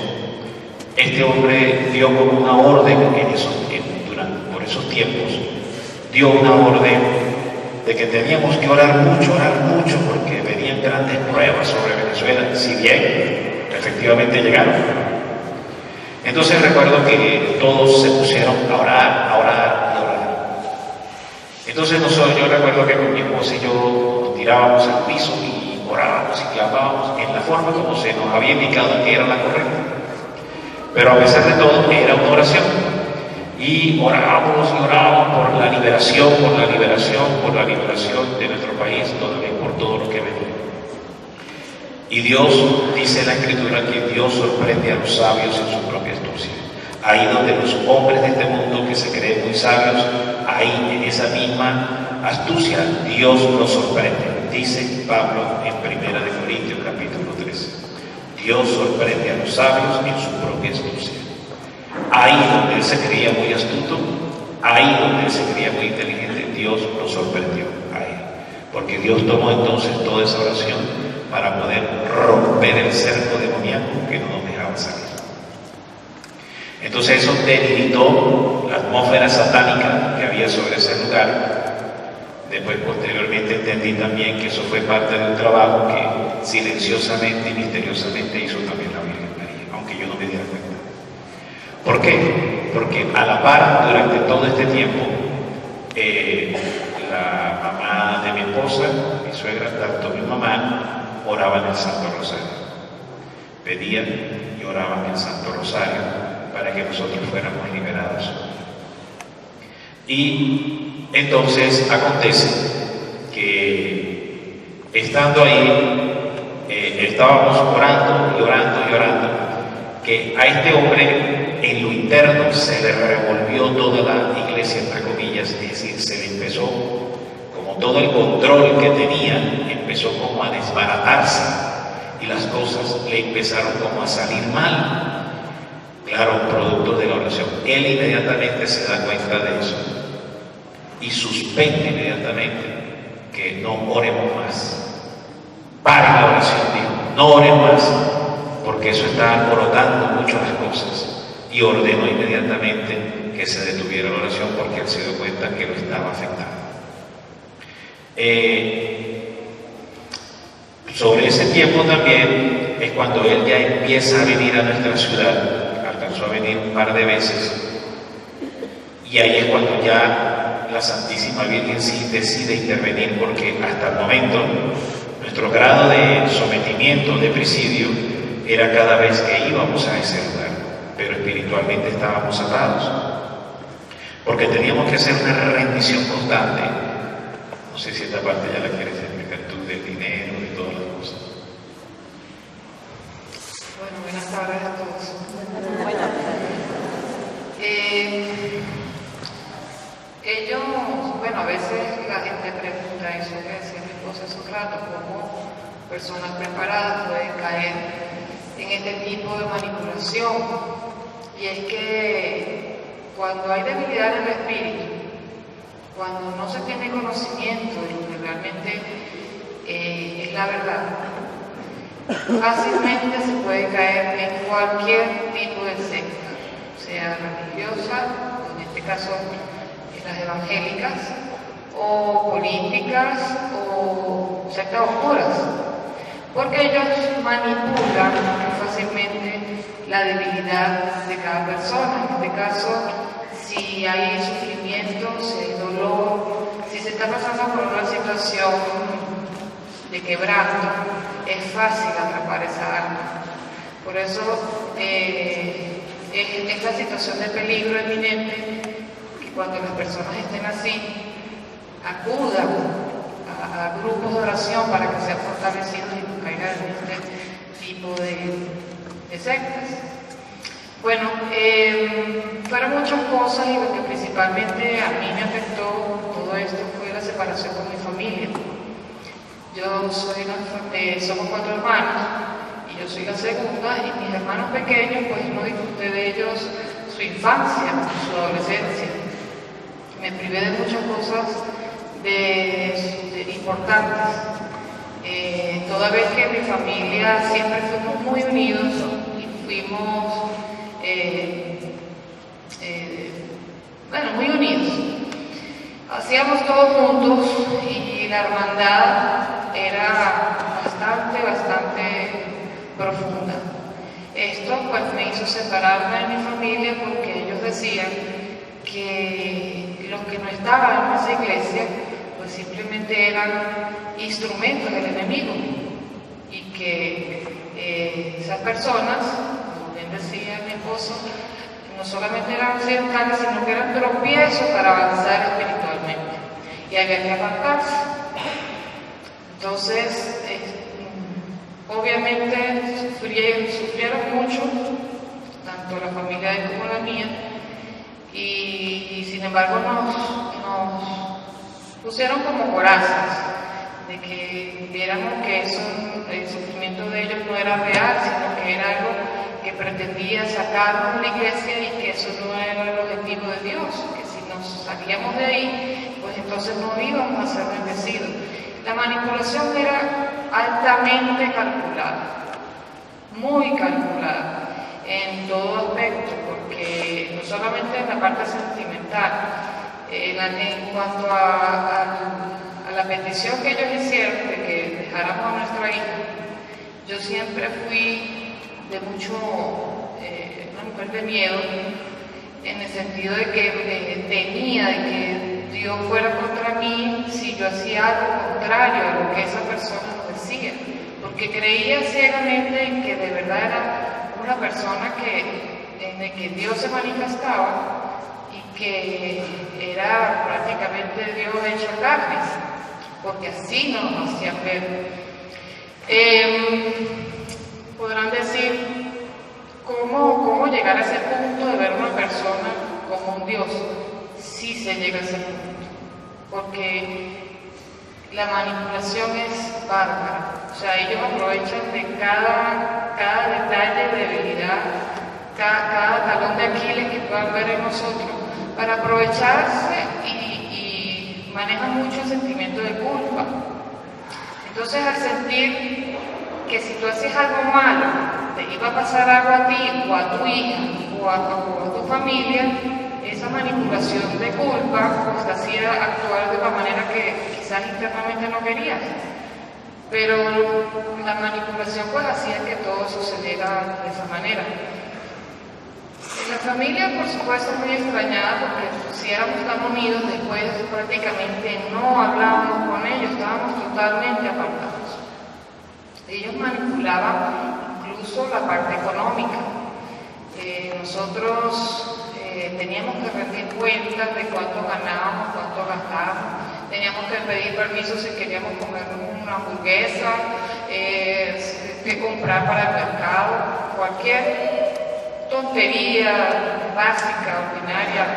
este hombre dio como una orden por esos tiempos. Dio una orden de que teníamos que orar mucho, porque venían grandes pruebas sobre Venezuela, si bien efectivamente llegaron. Entonces recuerdo que todos se pusieron a orar. Entonces yo recuerdo que con mi esposa y yo nos tirábamos al piso y orábamos y clamábamos en la forma como se nos había indicado que era la correcta. Pero a pesar de todo, era una oración. Y orábamos por la liberación de nuestro país, todavía por todo lo que venía. Y Dios, dice la Escritura, que Dios sorprende a los sabios en su propia astucia. Ahí donde los hombres de este mundo que se creen muy sabios, ahí en esa misma astucia Dios los sorprende. dice Pablo en 1 Corintios capítulo 13. Dios sorprende a los sabios en su propia astucia. Ahí donde él se creía muy astuto, ahí donde él se creía muy inteligente, Dios lo sorprendió a él. Porque Dios tomó entonces toda esa oración para poder romper el cerco demoníaco que no nos dejaba salir. Entonces eso debilitó la atmósfera satánica que había sobre ese lugar. Después, posteriormente, entendí también que eso fue parte del trabajo que silenciosamente y misteriosamente hizo también la Virgen María, aunque yo no me diera cuenta. ¿Por qué? Porque a la par, durante todo este tiempo, la mamá de mi esposa, mi suegra, tanto mi mamá, oraban el Santo Rosario. Pedían y oraban el Santo Rosario para que nosotros fuéramos liberados. Y entonces acontece que estando ahí, estábamos orando y orando y orando, que a este hombre en lo interno se le revolvió toda la iglesia, entre comillas, es decir, se le empezó, como todo el control que tenía, empezó como a desbaratarse y las cosas le empezaron como a salir mal. Claro, producto de la oración. Él inmediatamente se da cuenta de eso y suspende inmediatamente que no oremos más. Para la oración, dijo, no oremos más, porque eso está alborotando mucho las cosas. Y ordenó inmediatamente que se detuviera la oración porque él se dio cuenta que lo estaba afectando. Sobre ese tiempo también es cuando él ya empieza a venir a nuestra ciudad. Alcanzó a venir un par de veces y ahí es cuando ya la Santísima Virgen sí decide intervenir, porque hasta el momento nuestro grado de sometimiento, de presidio, era cada vez que íbamos a ese lugar, pero espiritualmente estábamos atados, porque teníamos que hacer una rendición constante. No sé si esta parte ya la quieres explicar tú, del dinero y todas las cosas. Bueno, buenas tardes a todos. Buenas Ellos, bueno, a veces la gente pregunta, eso que decía mi esposa hace un rato, cómo personas preparadas pueden caer en este tipo de manipulación. Y es que cuando hay debilidad en el espíritu, cuando no se tiene conocimiento de lo que realmente es la verdad, fácilmente se puede caer en cualquier tipo de secta, sea religiosa, o en este caso las evangélicas, o políticas, o sectas oscuras, porque ellos manipulan fácilmente la debilidad de cada persona. En este caso, si hay sufrimiento, si hay dolor, si se está pasando por una situación de quebranto, es fácil atrapar esa alma. Por eso esta situación de peligro eminente, que cuando las personas estén así, acudan a grupos de oración para que sean fortalecidos y no caigan en este tipo de sectas. Bueno, fueron muchas cosas, y lo que principalmente a mí me afectó todo esto fue la separación con mi familia. Yo somos 4 hermanos y yo soy la segunda, y mis hermanos pequeños, pues no disfruté de ellos su infancia, su adolescencia. Me privé de muchas cosas importantes. Toda vez que mi familia siempre fuimos muy unidos y fuimos, muy unidos. Hacíamos todo juntos y la hermandad era bastante profunda. Esto pues me hizo separarme de mi familia, porque ellos decían que los que no estaban en esa iglesia pues simplemente eran instrumentos del enemigo, y que esas personas, como bien decía mi esposo, no solamente eran occidentales, sino que eran tropiezos para avanzar espiritualmente, y había que apartarse. Entonces, obviamente sufrieron mucho, tanto la familia de él como la mía, y sin embargo nos pusieron como corazas de que viéramos que eso, el sufrimiento de ellos no era real, sino que era algo que pretendía sacarnos de la iglesia y que eso no era el objetivo de Dios, que si nos salíamos de ahí, pues entonces no íbamos a ser bendecidos. La manipulación era altamente calculada, muy calculada en todo aspecto, porque no solamente en la parte sentimental, en cuanto a la petición que ellos hicieron de que dejáramos a nuestra hija, yo siempre fui de mucho, una mujer de miedo, en el sentido de que temía de que Dios fuera contra mí si yo hacía algo contrario a lo que esa persona nos decía, porque creía ciegamente en que de verdad era una persona en la que Dios se manifestaba y que era prácticamente Dios hecho carnes, porque así nos hacían ver. Podrán decir, ¿cómo llegar a ese punto de ver a una persona como un Dios? Sí se llega a ese punto, porque la manipulación es bárbara. O sea, ellos aprovechan de cada detalle de debilidad, cada talón de Aquiles que puedan ver en nosotros, para aprovecharse y manejan mucho el sentimiento de culpa. Entonces, al sentir que si tú hacías algo malo, te iba a pasar algo a ti o a tu hija o a tu familia, esa manipulación de culpa pues hacía actuar de una manera que quizás internamente no querías. Pero la manipulación pues hacía que todo sucediera de esa manera. La familia, por supuesto, muy extrañada porque si éramos tan unidos, después prácticamente no hablábamos con ellos, estábamos totalmente apartados. Ellos manipulaban incluso la parte económica. Nosotros teníamos que rendir cuentas de cuánto ganábamos, cuánto gastábamos, teníamos que pedir permiso si queríamos comer una hamburguesa, qué comprar para el mercado, cualquier tontería básica, ordinaria,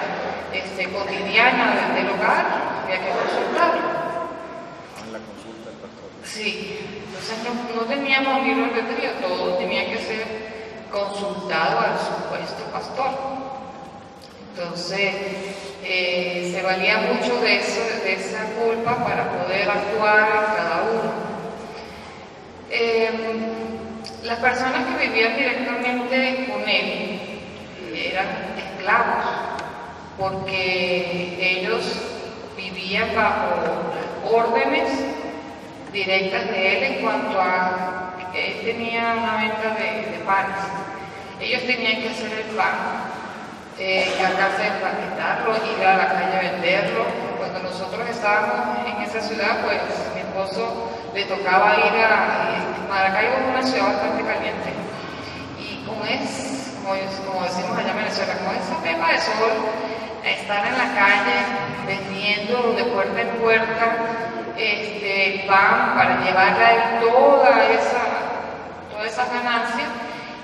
cotidiana del hogar, había que consultarlo. La consulta del pastor. Sí, entonces no teníamos libre albedrío, todo tenía que ser consultado al supuesto pastor. Entonces, se valía mucho de esa culpa para poder actuar en cada uno. Las personas que vivían directamente con él eran esclavos, porque ellos vivían bajo órdenes directas de él en cuanto a que él tenía una venta de panes. Ellos tenían que hacer el pan, encargarse de empaquetarlo, ir a la calle a venderlo. Cuando nosotros estábamos en esa ciudad, pues mi esposo le tocaba ir a Maracaibo, es una ciudad bastante caliente, y como decimos allá en Venezuela, con esa pepa de sol, estar en la calle vendiendo de puerta en puerta el pan para llevarle a él toda esa ganancia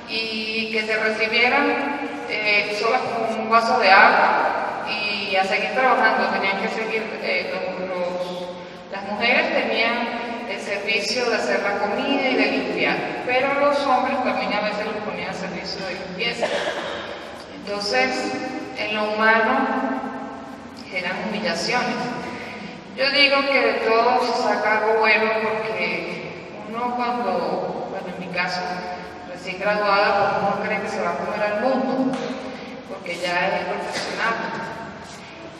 y que te recibieran solo con un vaso de agua y a seguir trabajando. Tenían que seguir, las mujeres tenían el servicio de hacer la comida y de limpiar, pero los hombres también a veces los ponían al servicio de limpieza. Entonces, en lo humano eran humillaciones. Yo digo que de todo se saca algo bueno, porque uno cuando, bueno, en mi caso, recién graduada, pues uno cree que se va a comer al mundo, porque ya es profesional.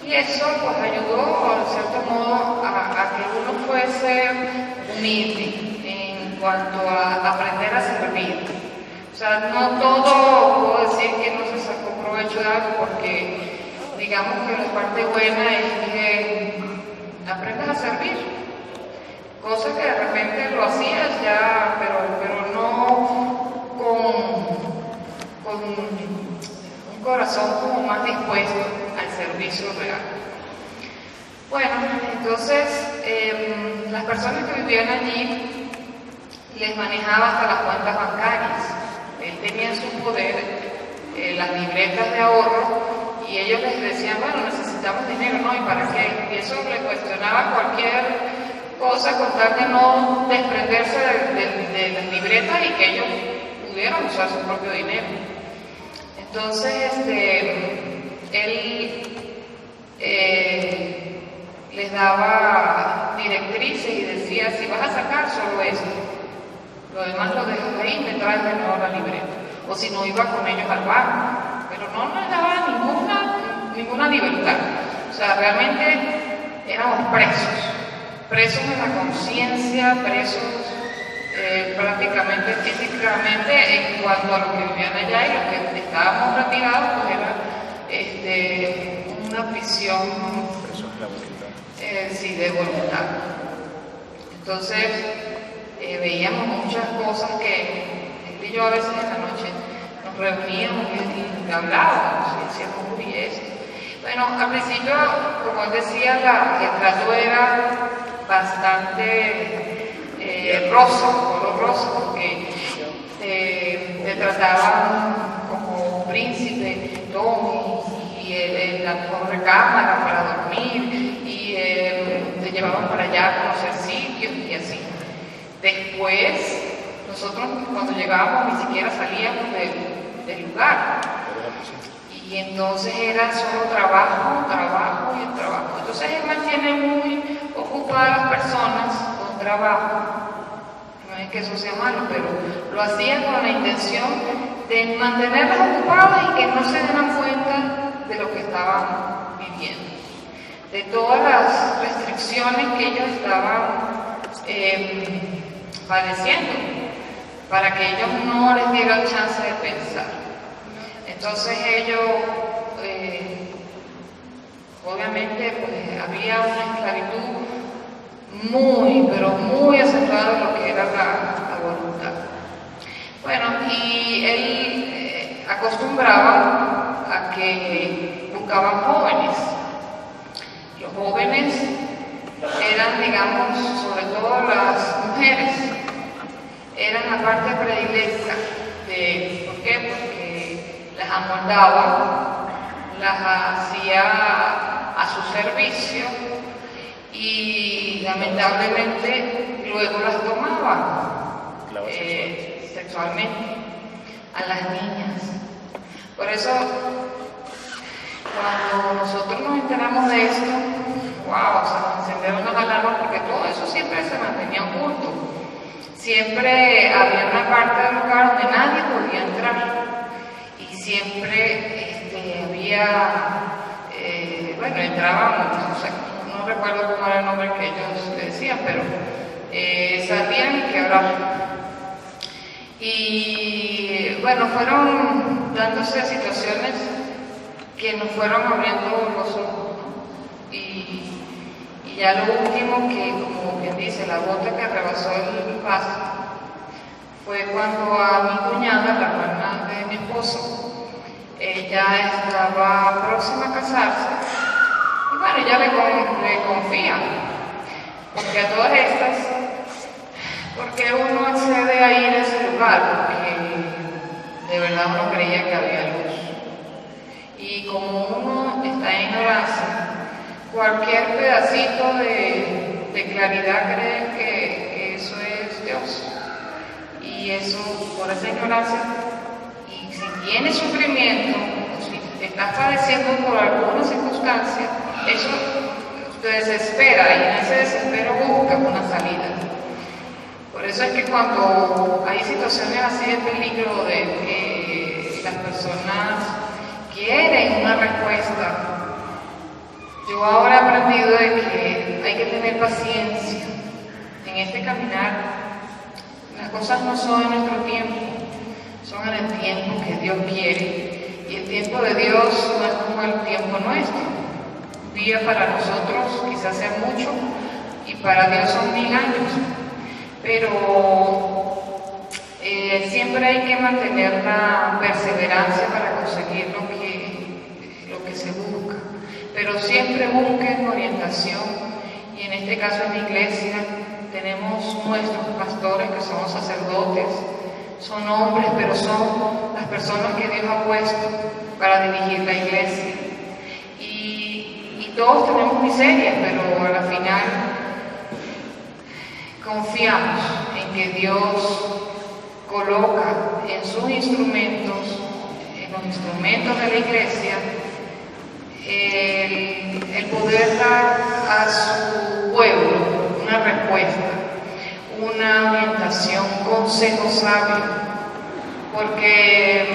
Y eso pues ayudó, en cierto modo, a que uno fuese humilde en cuanto a aprender a servir. O sea, no todo puedo decir que no se sacó provecho de algo, porque digamos que la parte buena es que aprendes a servir. Cosas que de repente lo hacías ya, pero no con un corazón como más dispuesto al servicio real. Bueno, entonces las personas que vivían allí les manejaba hasta las cuentas bancarias. Él tenía en su poder las libretas de ahorro y ellos les decían, bueno, necesitamos dinero, ¿no? ¿Y para qué? Y eso le cuestionaba cualquier cosa con tal de no desprenderse de las libretas y que ellos pudieran usar su propio dinero. Entonces, él les daba directrices y decía, si vas a sacar solo esto, lo demás lo dejas ahí y me traes de nuevo la libreta. O si no, iba con ellos al banco, pero no les daba ninguna libertad. O sea, realmente éramos presos de la conciencia, presos prácticamente físicamente en cuanto a los que vivían allá, y los que estábamos retirados, pues era una prisión de voluntad. Entonces veíamos muchas cosas que él y yo a veces en la noche nos reuníamos y hablábamos y decíamos, uy, esto. Bueno, al principio, como él decía, el trato era bastante color rosa, porque te trataban como príncipe, y la mejor recámara para dormir, y te llevaban para allá a conocer sitios y así. Después, nosotros cuando llegábamos ni siquiera salíamos del lugar. Y entonces era solo trabajo y trabajo. Entonces él mantiene muy ocupadas a las personas con trabajo. No es que eso sea malo, pero lo hacía con la intención de mantenerlas ocupadas y que no se dieran cuenta de lo que estaban viviendo, de todas las restricciones que ellos estaban padeciendo, para que ellos no les dieran chance de pensar. Entonces ellos, obviamente, pues, había una esclavitud pero muy acentuada de lo que era la voluntad. Bueno, y él acostumbraba a que buscaban jóvenes. Los jóvenes eran, digamos, sobre todo las mujeres, eran la parte predilecta de, ¿por qué? Porque las amoldaba, las hacía a su servicio y lamentablemente luego las tomaba sexualmente a las niñas. Por eso, cuando nosotros nos enteramos de esto, wow, o sea, nos encendieron las alarmas, porque todo eso siempre se mantenía oculto. Siempre había una parte del lugar donde nadie podía entrar, y siempre había, entraban, o sea, no recuerdo cómo era el nombre que ellos decían, pero salían y quebraban. Y bueno, fueron dándose situaciones que nos fueron abriendo los ojos, ¿no? Y ya lo último, que como quien dice, la gota que rebasó el vaso, fue cuando a mi cuñada, la hermana de mi esposo, ella estaba próxima a casarse, y bueno, ella le confía, porque a todas estas, porque uno accede a ir a ese lugar, porque de verdad uno creía que había luz. Y como uno está en ignorancia, cualquier pedacito de claridad cree que eso es Dios. Y eso, por esa ignorancia, y si tiene sufrimiento, o si estás padeciendo por alguna circunstancia, eso te desespera, y en ese desespero buscas una salida. Por eso es que cuando hay situaciones así de peligro, de que las personas quieren una respuesta, yo ahora he aprendido de que hay que tener paciencia en este caminar. Las cosas no son en nuestro tiempo, son en el tiempo que Dios quiere, y el tiempo de Dios no es como el tiempo nuestro. Un día para nosotros quizás sea mucho, y para Dios son 1000 años, pero siempre hay que mantener la perseverancia para conseguir lo que se busca, pero siempre busquen orientación. Y en este caso, en la iglesia tenemos nuestros pastores, que son sacerdotes, son hombres, pero son las personas que Dios ha puesto para dirigir la iglesia. Y todos tenemos miserias, pero a la final confiamos en que Dios coloca en sus instrumentos, en los instrumentos de la iglesia, el poder dar a su pueblo una respuesta, una orientación, un consejo sabio, porque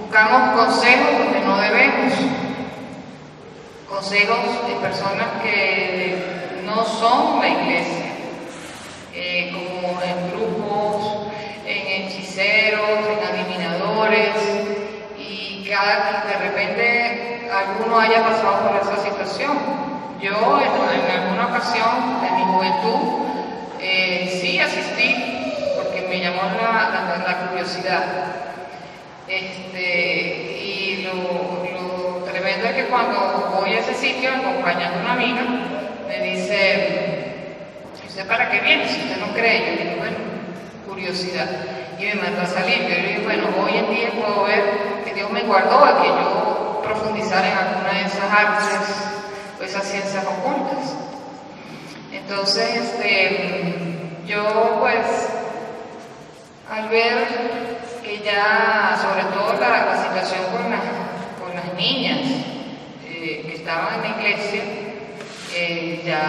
buscamos consejos donde no debemos, consejos de personas que no son la iglesia, como en grupos, en hechiceros, en adivinadores, y de repente alguno haya pasado por esa situación. Yo en alguna ocasión de mi juventud sí asistí porque me llamó la curiosidad. Y lo tremendo es que cuando voy a ese sitio acompañando a una amiga, me dice: ¿usted para qué viene si usted no cree? Yo le digo: bueno, curiosidad. Y me mandó a salir. Yo le digo: bueno, hoy en día puedo ver que Dios me guardó de que yo profundizara en alguna de esas artes o esas ciencias ocultas. Entonces, yo pues, al ver que ya, sobre todo la situación con las niñas que estaban en la iglesia, ya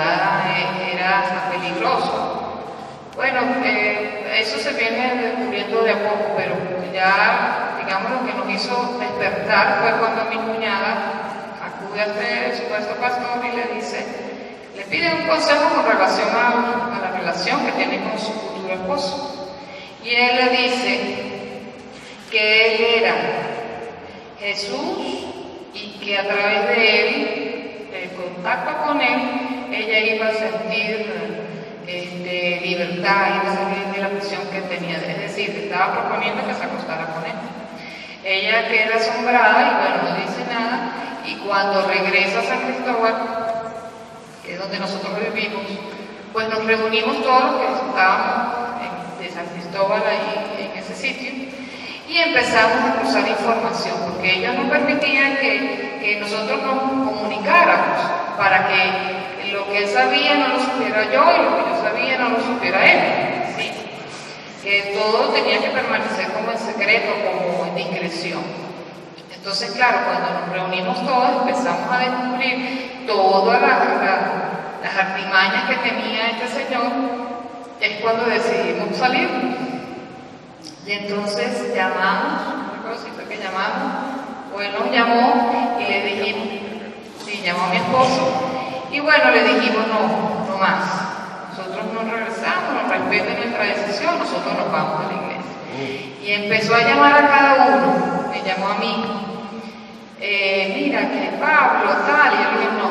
era hasta peligroso. Bueno, eso se viene descubriendo de a poco, pero ya, digamos, lo que nos hizo despertar fue cuando mi cuñada acude a este supuesto pastor y le pide un consejo con relación a la relación que tiene con su futuro esposo. Y él le dice que él era Jesús y que a través de él, el contacto con él, ella iba a sentir libertad, iba a salir de la prisión que tenía. Es decir, que estaba proponiendo que se acostara con él. Ella queda asombrada y bueno, no dice nada, y cuando regresa a San Cristóbal, que es donde nosotros vivimos, pues nos reunimos todos los que estábamos de San Cristóbal ahí en ese sitio, y empezamos a cruzar información, porque ellos no permitían que nosotros nos comunicáramos, para que lo que él sabía no lo supiera yo y lo que yo sabía no lo supiera él, ¿sí? Que todo tenía que permanecer como en secreto, como en discreción. Entonces, claro, cuando nos reunimos todos empezamos a descubrir todas las artimañas que tenía este señor. Es cuando decidimos salir. Y entonces llamamos, no recuerdo si fue que llamamos, o él nos llamó y le dijimos, sí, llamó a mi esposo, y bueno, le dijimos: no más. Nosotros no regresamos, nos respeten nuestra decisión, nosotros nos vamos a la iglesia. Y empezó a llamar a cada uno, me llamó a mí, mira que Pablo, tal, y yo le dije: no,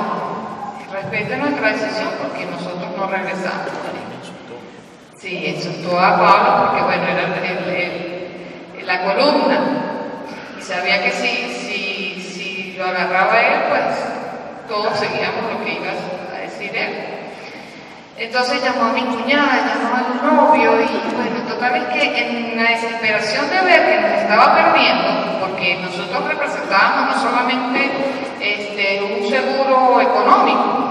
respeten nuestra decisión porque nosotros no regresamos. Sí, insultó a Pablo porque bueno, era la columna, y sabía que si lo agarraba él, pues todos seguíamos lo que iba a decir él. Entonces llamó a mi cuñada, llamó al novio, y bueno, total es que en la desesperación de ver que nos estaba perdiendo, porque nosotros representábamos no solamente un seguro económico,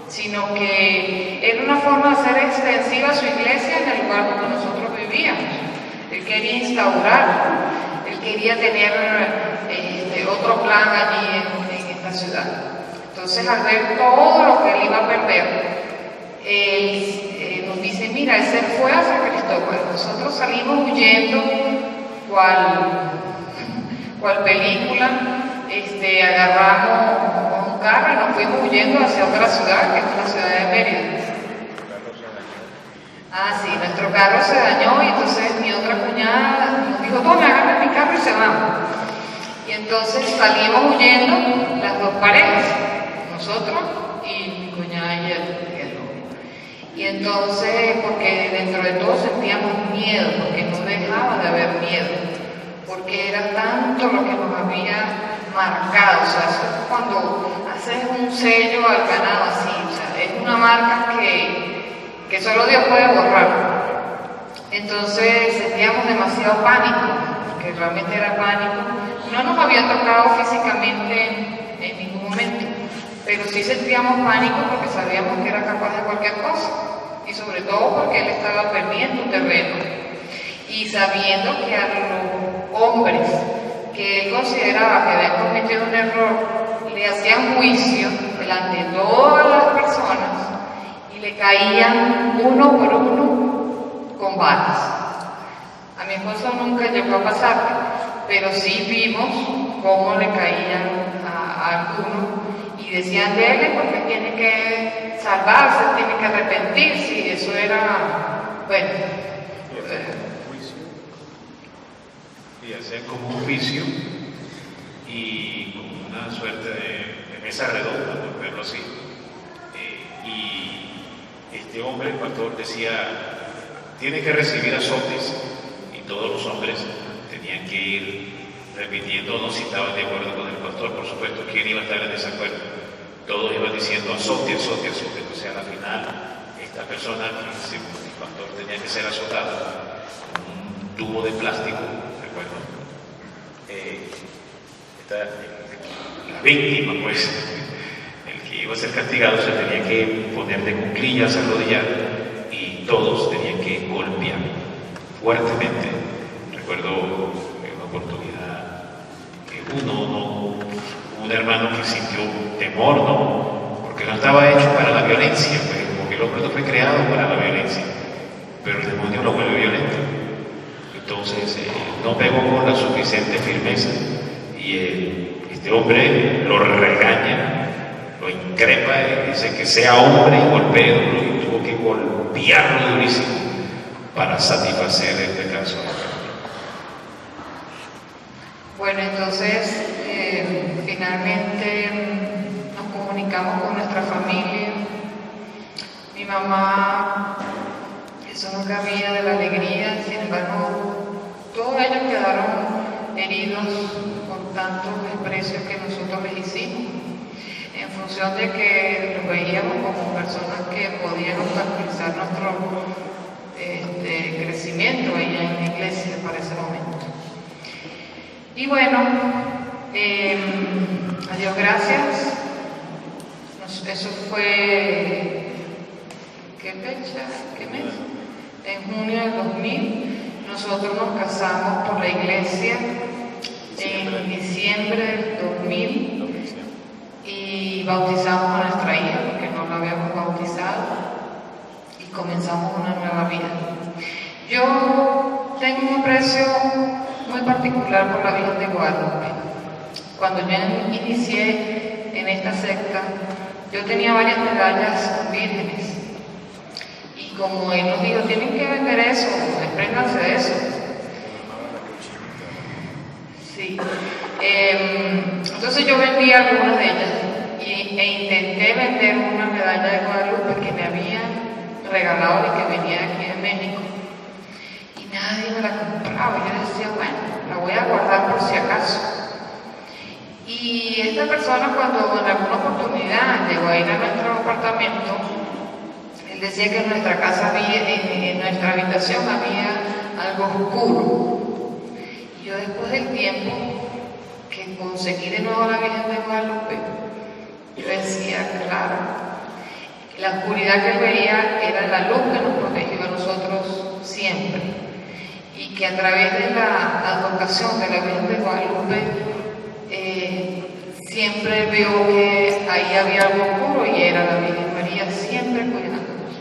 sino que era una forma de hacer extensiva su iglesia en el lugar donde nosotros vivíamos. Él quería instaurarlo, él quería tener otro plan allí en esta ciudad. Entonces, al ver todo lo que él iba a perder, él nos dice: mira, él se fue a San Cristóbal, nosotros salimos huyendo, cual película, agarramos un carro y nos fuimos huyendo hacia otra ciudad, que es la ciudad de Mérida. Ah, sí, nuestro carro se dañó, y entonces mi otra cuñada nos dijo: tome, agarren mi carro y se van. Y entonces salimos huyendo las dos parejas, nosotros y mi cuñada y él. Y entonces, porque dentro de todo sentíamos miedo, porque no dejaba de haber miedo, porque era tanto lo que nos había marcado. O sea, eso es cuando haces un sello al ganado así, o sea, es una marca que solo Dios puede borrar. Entonces sentíamos demasiado pánico, porque realmente era pánico. No nos había tocado físicamente en ningún momento, pero sí sentíamos pánico porque sabíamos que era capaz de cualquier cosa, y sobre todo porque él estaba perdiendo terreno, y sabiendo que a los hombres que él consideraba que habían cometido un error, le hacían juicio delante de todas las personas y le caían uno por uno con balas. A mi esposo nunca llegó a pasarle, pero sí vimos cómo le caían a algunos y decían de él porque tiene que salvarse, tiene que arrepentirse, y eso era, bueno. Y hacer como un juicio y como una suerte de mesa redonda, por verlo así. Y este hombre, el pastor, decía, tiene que recibir azotes, y todos los hombres tenían que ir repitiendo, no si estaban de acuerdo con el pastor, por supuesto, ¿quién iba a estar en desacuerdo? Todos iban diciendo azote, azote, azote. Entonces, a la final, esta persona, el pastor, tenía que ser azotado con un tubo de plástico, recuerdo. La víctima, pues, el que iba a ser castigado, se tenía que poner de cuclillas, arrodillar, y todos tenían que golpear fuertemente. Recuerdo una oportunidad que un hermano que sintió temor, ¿no? Porque no estaba hecho para la violencia, pues, porque el hombre no fue creado para la violencia, pero el demonio lo vuelve violento. Entonces no pegó con la suficiente firmeza, y este hombre lo regaña, lo increpa y dice que sea hombre y golpéelo, y tuvo que golpearlo durísimo para satisfacer este caso. Bueno, entonces finalmente nos comunicamos con nuestra familia. Mi mamá, eso no cabía de la alegría, sin embargo, todos ellos quedaron heridos por tantos desprecios que nosotros les hicimos, en función de que los veíamos como personas que podían obstaculizar nuestro crecimiento ahí en la iglesia para ese momento. Y bueno, a Dios gracias. Eso fue, ¿qué fecha? ¿Qué mes? En junio del 2000. Nosotros nos casamos por la iglesia en diciembre del 2000 y bautizamos a nuestra hija porque no la habíamos bautizado, y comenzamos una nueva vida. Yo tengo un aprecio muy particular por la Virgen de Guadalupe. Cuando yo inicié en esta secta, yo tenía varias medallas vírgenes, y como él nos dijo, tienen que vender eso, despréndanse de eso. Sí. Entonces yo vendí algunas de ellas e intenté vender una medalla de Guadalupe que me habían regalado y que venía aquí de México, y nadie me la compraba. Yo decía, bueno, la voy a guardar por si acaso. Y esta persona, cuando en alguna oportunidad llegó a ir a nuestro apartamento, él decía que en nuestra casa había, en nuestra habitación había algo oscuro. Y yo, después del tiempo que conseguí de nuevo a la Virgen de Guadalupe, yo decía, claro, la oscuridad que él veía era la luz que nos protegió a nosotros siempre, y que a través de la advocación de la Virgen de Guadalupe siempre veo que ahí había algo oscuro, y era la Virgen María siempre cuidándonos.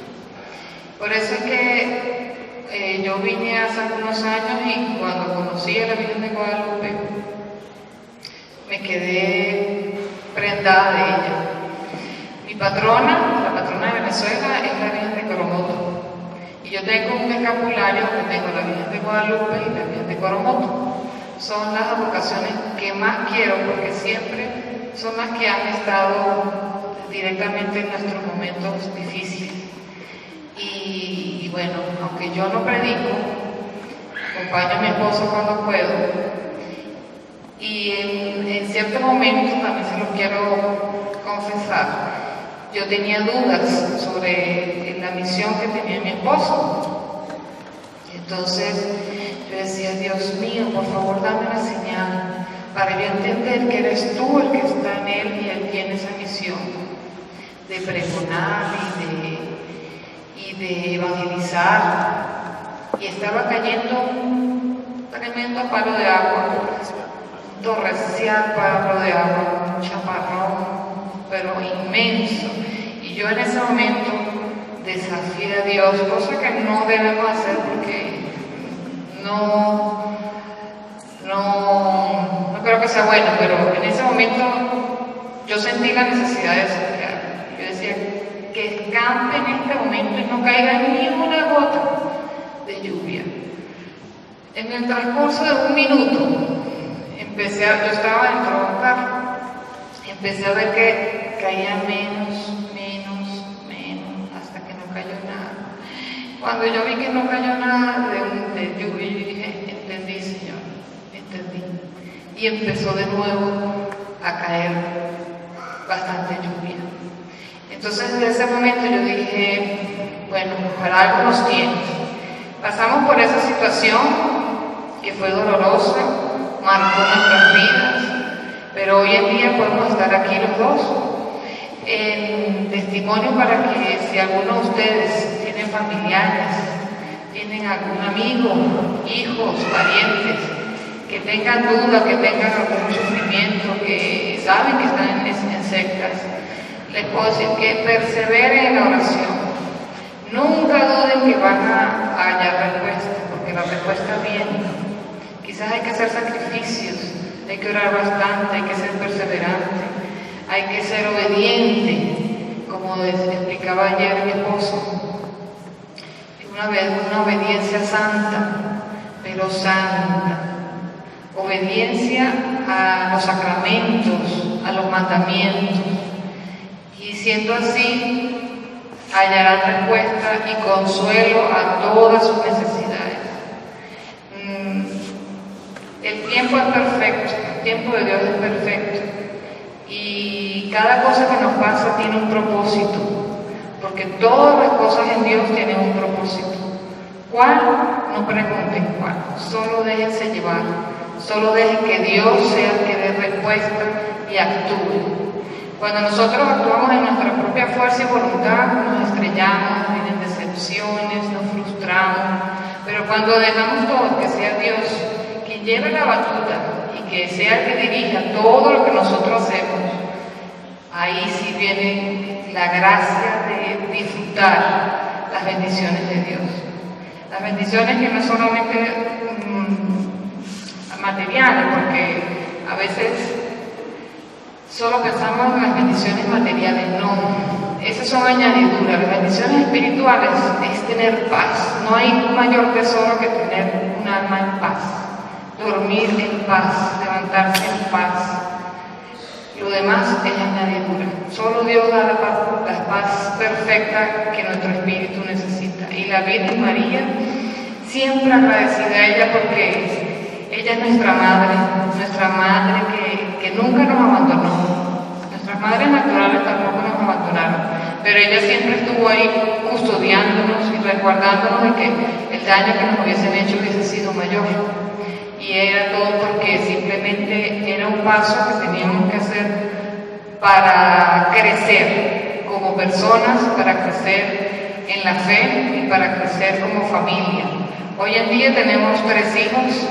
Por eso es que yo vine hace algunos años, y cuando conocí a la Virgen de Guadalupe me quedé prendada de ella. Mi patrona, la patrona de Venezuela, es la Virgen de Coromoto, y yo tengo un escapulario donde tengo la Virgen de Guadalupe y la Virgen de Coromoto. Son las advocaciones que más quiero, porque siempre son las que han estado directamente en nuestros momentos difíciles. Y bueno, aunque yo no predico, acompaño a mi esposo cuando puedo, y en ciertos momentos también se los quiero confesar, yo tenía dudas sobre la misión que tenía mi esposo. Entonces yo decía, Dios mío, por favor dame la señal, para yo entender que eres tú el que está en él y él tiene esa misión de pregonar y de evangelizar. Y estaba cayendo un tremendo palo de agua, un torrencial palo de agua, un chaparrón, pero inmenso. Y yo en ese momento desafié a Dios, cosa que no debemos hacer porque no creo que sea bueno, pero en ese momento yo sentí la necesidad de desafiar. Yo decía, que escampe en este momento y no caiga ni una gota de lluvia. En el transcurso de un minuto, yo estaba dentro de un carro, empecé a ver que caía menos, hasta que no cayó nada. Cuando yo vi que no cayó nada de lluvia, yo dije, entendí, Señor, entendí. Y empezó de nuevo a caer bastante lluvia. Entonces, en ese momento yo dije, bueno, para algo nos tienes. Pasamos por esa situación que fue dolorosa, marcó nuestras vidas, pero hoy en día podemos estar aquí los dos en testimonio para que si alguno de ustedes tienen familiares, tienen algún amigo, hijos, parientes, que tengan duda, que tengan algún sufrimiento, que saben que están en sectas, les puedo decir que perseveren en la oración. Nunca duden que van a hallar respuesta, porque la respuesta viene. Quizás hay que hacer sacrificios, hay que orar bastante, hay que ser perseverante, hay que ser obediente, como explicaba ayer mi esposo. Una obediencia santa, pero santa. Obediencia a los sacramentos, a los mandamientos. Y siendo así, hallarán respuesta y consuelo a todas sus necesidades. El tiempo es perfecto, el tiempo de Dios es perfecto. Y cada cosa que nos pasa tiene un propósito, porque todas las cosas en Dios tienen un propósito. ¿Cuál? No pregunten cuál, solo déjense llevar, solo dejen que Dios sea el que dé respuesta y actúe. Cuando nosotros actuamos en nuestra propia fuerza y voluntad, nos estrellamos, vienen decepciones, nos frustramos, pero cuando dejamos todo, que sea Dios quien lleve la batuta y que sea el que dirija todo lo que nosotros hacemos, ahí sí viene la gracia de disfrutar las bendiciones de Dios. Las bendiciones que no son solamente materiales, porque a veces solo pensamos en las bendiciones materiales, no. Esas son añadiduras. Las bendiciones espirituales es tener paz. No hay mayor tesoro que tener un alma en paz. Dormir en paz, levantarse en paz. Lo demás es añadidura. Solo Dios da la paz perfecta que nuestro espíritu necesita. Y la Virgen María, siempre agradecida a ella porque ella es nuestra madre que nunca nos abandonó. Nuestras madres naturales tampoco nos abandonaron, pero ella siempre estuvo ahí custodiándonos y resguardándonos de que el daño que nos hubiesen hecho hubiese sido mayor. Y era todo porque simplemente era un paso que teníamos que hacer para crecer como personas, para crecer en la fe y para crecer como familia. Hoy en día tenemos 3 hijos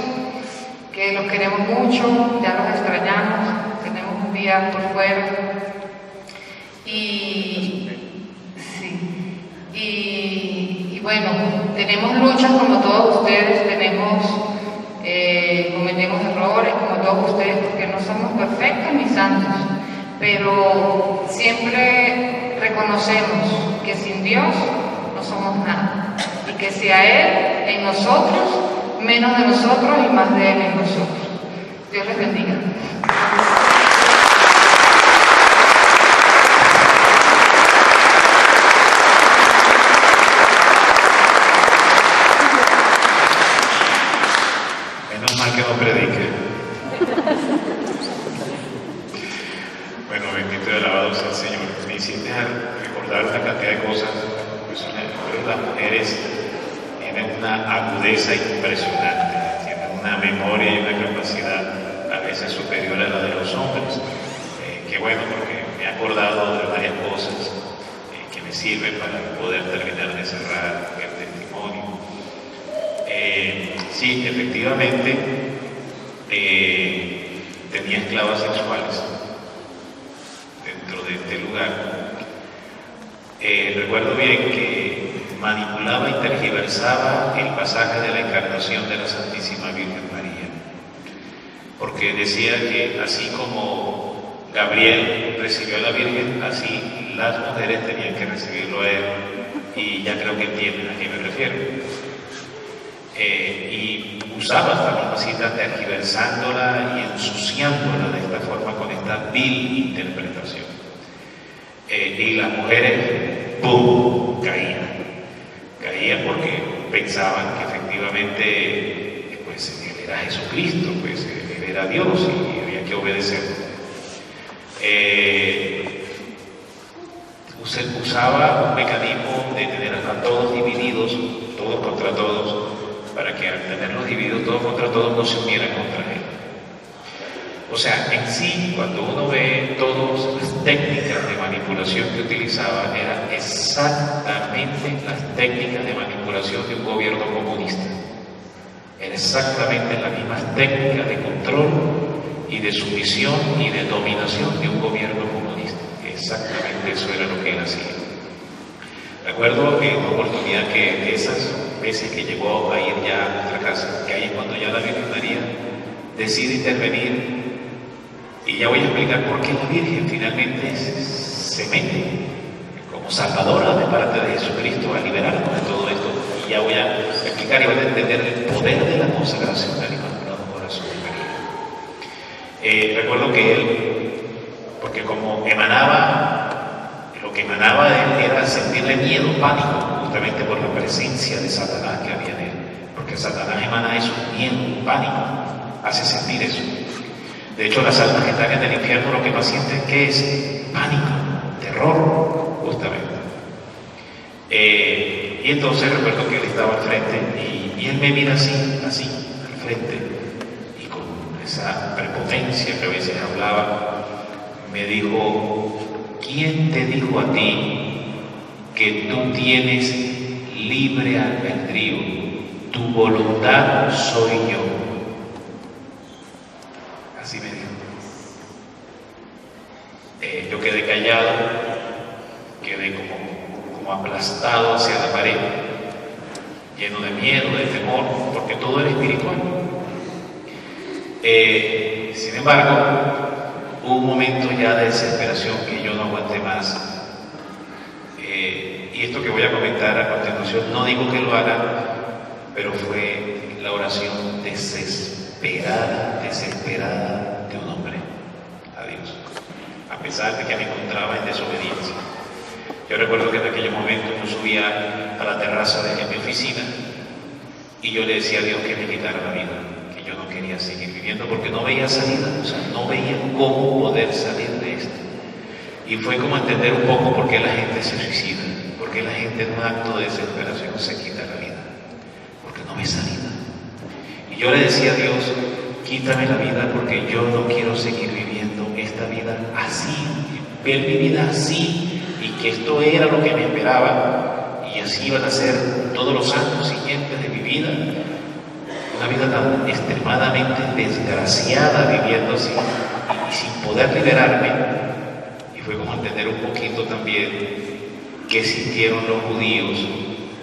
que los queremos mucho, ya los extrañamos, tenemos un día por fuera y bueno, tenemos luchas como todos ustedes, cometemos errores como todos ustedes, porque no somos perfectos ni santos, pero siempre reconocemos que sin Dios no somos nada, y que sea Él en nosotros, menos de nosotros y más de Él en nosotros. Dios les bendiga. Menos mal que no predique. Bueno, bendito y alabado sea el Señor. Me hiciste recordar una cantidad de cosas. Pero las mujeres tienen una agudeza impresionante, tienen una memoria y una capacidad a veces superior bueno, porque me he acordado de varias cosas que me sirven para poder terminar de cerrar el testimonio. Sí, efectivamente, tenía esclavas sexuales dentro de este lugar. Recuerdo bien que manipulaba y tergiversaba el pasaje de la encarnación de la Santísima Virgen María, porque decía que así como Gabriel recibió a la Virgen, así las mujeres tenían que recibirlo a él, y ya creo que entienden a qué me refiero. Y usaba esta misma cita tergiversándola y ensuciándola de esta forma con esta vil interpretación. Y las mujeres, ¡pum!, caían porque pensaban que efectivamente pues él era Jesucristo, pues él era Dios y había que obedecerlo. Usaba un mecanismo de tener a todos divididos, todos contra todos, para que al tenerlos divididos todos contra todos no se unieran contra él. O sea, en sí, cuando uno ve todas las técnicas de manipulación que utilizaba, eran exactamente las técnicas de manipulación de un gobierno comunista. Eran exactamente las mismas técnicas de control y de sumisión y de dominación de un gobierno comunista. Exactamente eso era lo que él hacía. Recuerdo en una oportunidad que esas veces que llegó a ir ya a nuestra casa, que ahí es cuando ya la Virgen María decide intervenir. Y ya voy a explicar por qué la Virgen finalmente se mete como salvadora de parte de Jesucristo a liberarnos de todo esto. Y ya voy a explicar y van a entender el poder de la consagración del Inmaculado Corazón de María. Recuerdo que él, porque como lo que emanaba de él era sentirle miedo, pánico, justamente por la presencia de Satanás que había en él. Porque Satanás emana eso, miedo, pánico, hace sentir eso. De hecho, las almas que están en el infierno lo que más sienten, ¿qué es? Pánico, terror, justamente. Y entonces recuerdo que él estaba al frente y él me mira así, al frente, y con esa prepotencia que a veces hablaba, me dijo: ¿quién te dijo a ti que tú tienes libre albedrío? Tu voluntad soy yo. Así me dijo. Yo quedé callado, quedé como aplastado hacia la pared, lleno de miedo, de temor, porque todo era espiritual. Sin embargo, hubo un momento ya de desesperación que yo no aguanté más. Y esto que voy a comentar a continuación, no digo que lo hagan, pero fue la oración desesperada de un hombre a Dios, a pesar de que me encontraba en desobediencia. Yo recuerdo que en aquel momento yo subía a la terraza de mi oficina y yo le decía a Dios que me quitara la vida, que yo no quería seguir viviendo porque no veía salida, o sea, no veía cómo poder salir de esto. Y fue como entender un poco por qué la gente se suicida, por qué la gente en un acto de desesperación se quita la vida, porque no ve salida. Y yo le decía a Dios: quítame la vida porque yo no quiero seguir viviendo esta vida así, ver mi vida así, y que esto era lo que me esperaba, y así iban a ser todos los años siguientes de mi vida, una vida tan extremadamente desgraciada viviendo así, y sin poder liberarme. Y fue como entender un poquito también qué sintieron los judíos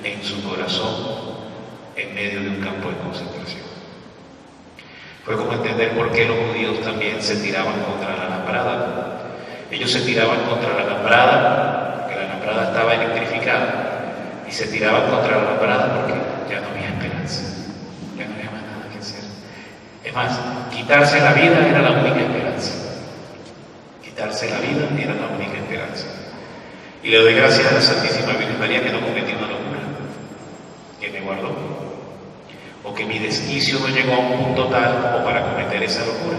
en su corazón en medio de un campo de concentración. Fue como entender por qué los judíos también se tiraban contra la alambrada. Ellos se tiraban contra la alambrada porque la alambrada estaba electrificada, y se tiraban contra la alambrada porque ya no había esperanza, ya no había más nada que hacer. Es más, quitarse la vida era la única esperanza. Quitarse la vida era la única esperanza. Y le doy gracias a la Santísima Virgen María que no cometí una locura, que me guardó, o que mi desquicio no llegó a un punto tal como para cometer esa locura.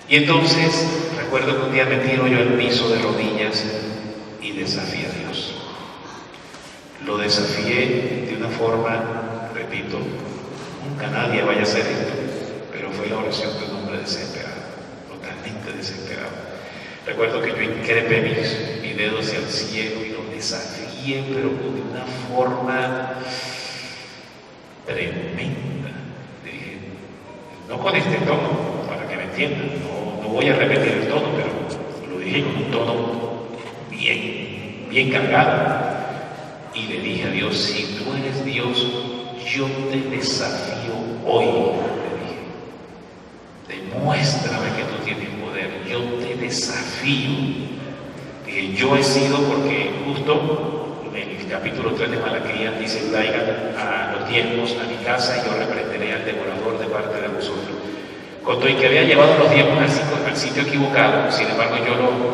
Y entonces recuerdo que un día me tiro yo al piso de rodillas y desafié a Dios. Lo desafié de una forma, repito, nunca nadie vaya a hacer esto, pero fue la oración de un hombre desesperado, totalmente desesperado. Recuerdo que yo increpé mis dedos hacia el cielo y los desafié, pero de una forma tremenda. Le dije, no con este tono, para que me entiendan, no voy a repetir el tono, pero lo dije con un tono bien cargado. Y le dije a Dios, si tú eres Dios, yo te desafío hoy. Le dije, demuéstrame que tú tienes poder, yo te desafío. Dije, yo he sido, porque justo en el capítulo 3 de Malaquías dice, traigan a los diezmos a mi casa y yo reprenderé al devorador de parte de vosotros. Contó y que había llevado los diezmos al sitio equivocado, sin embargo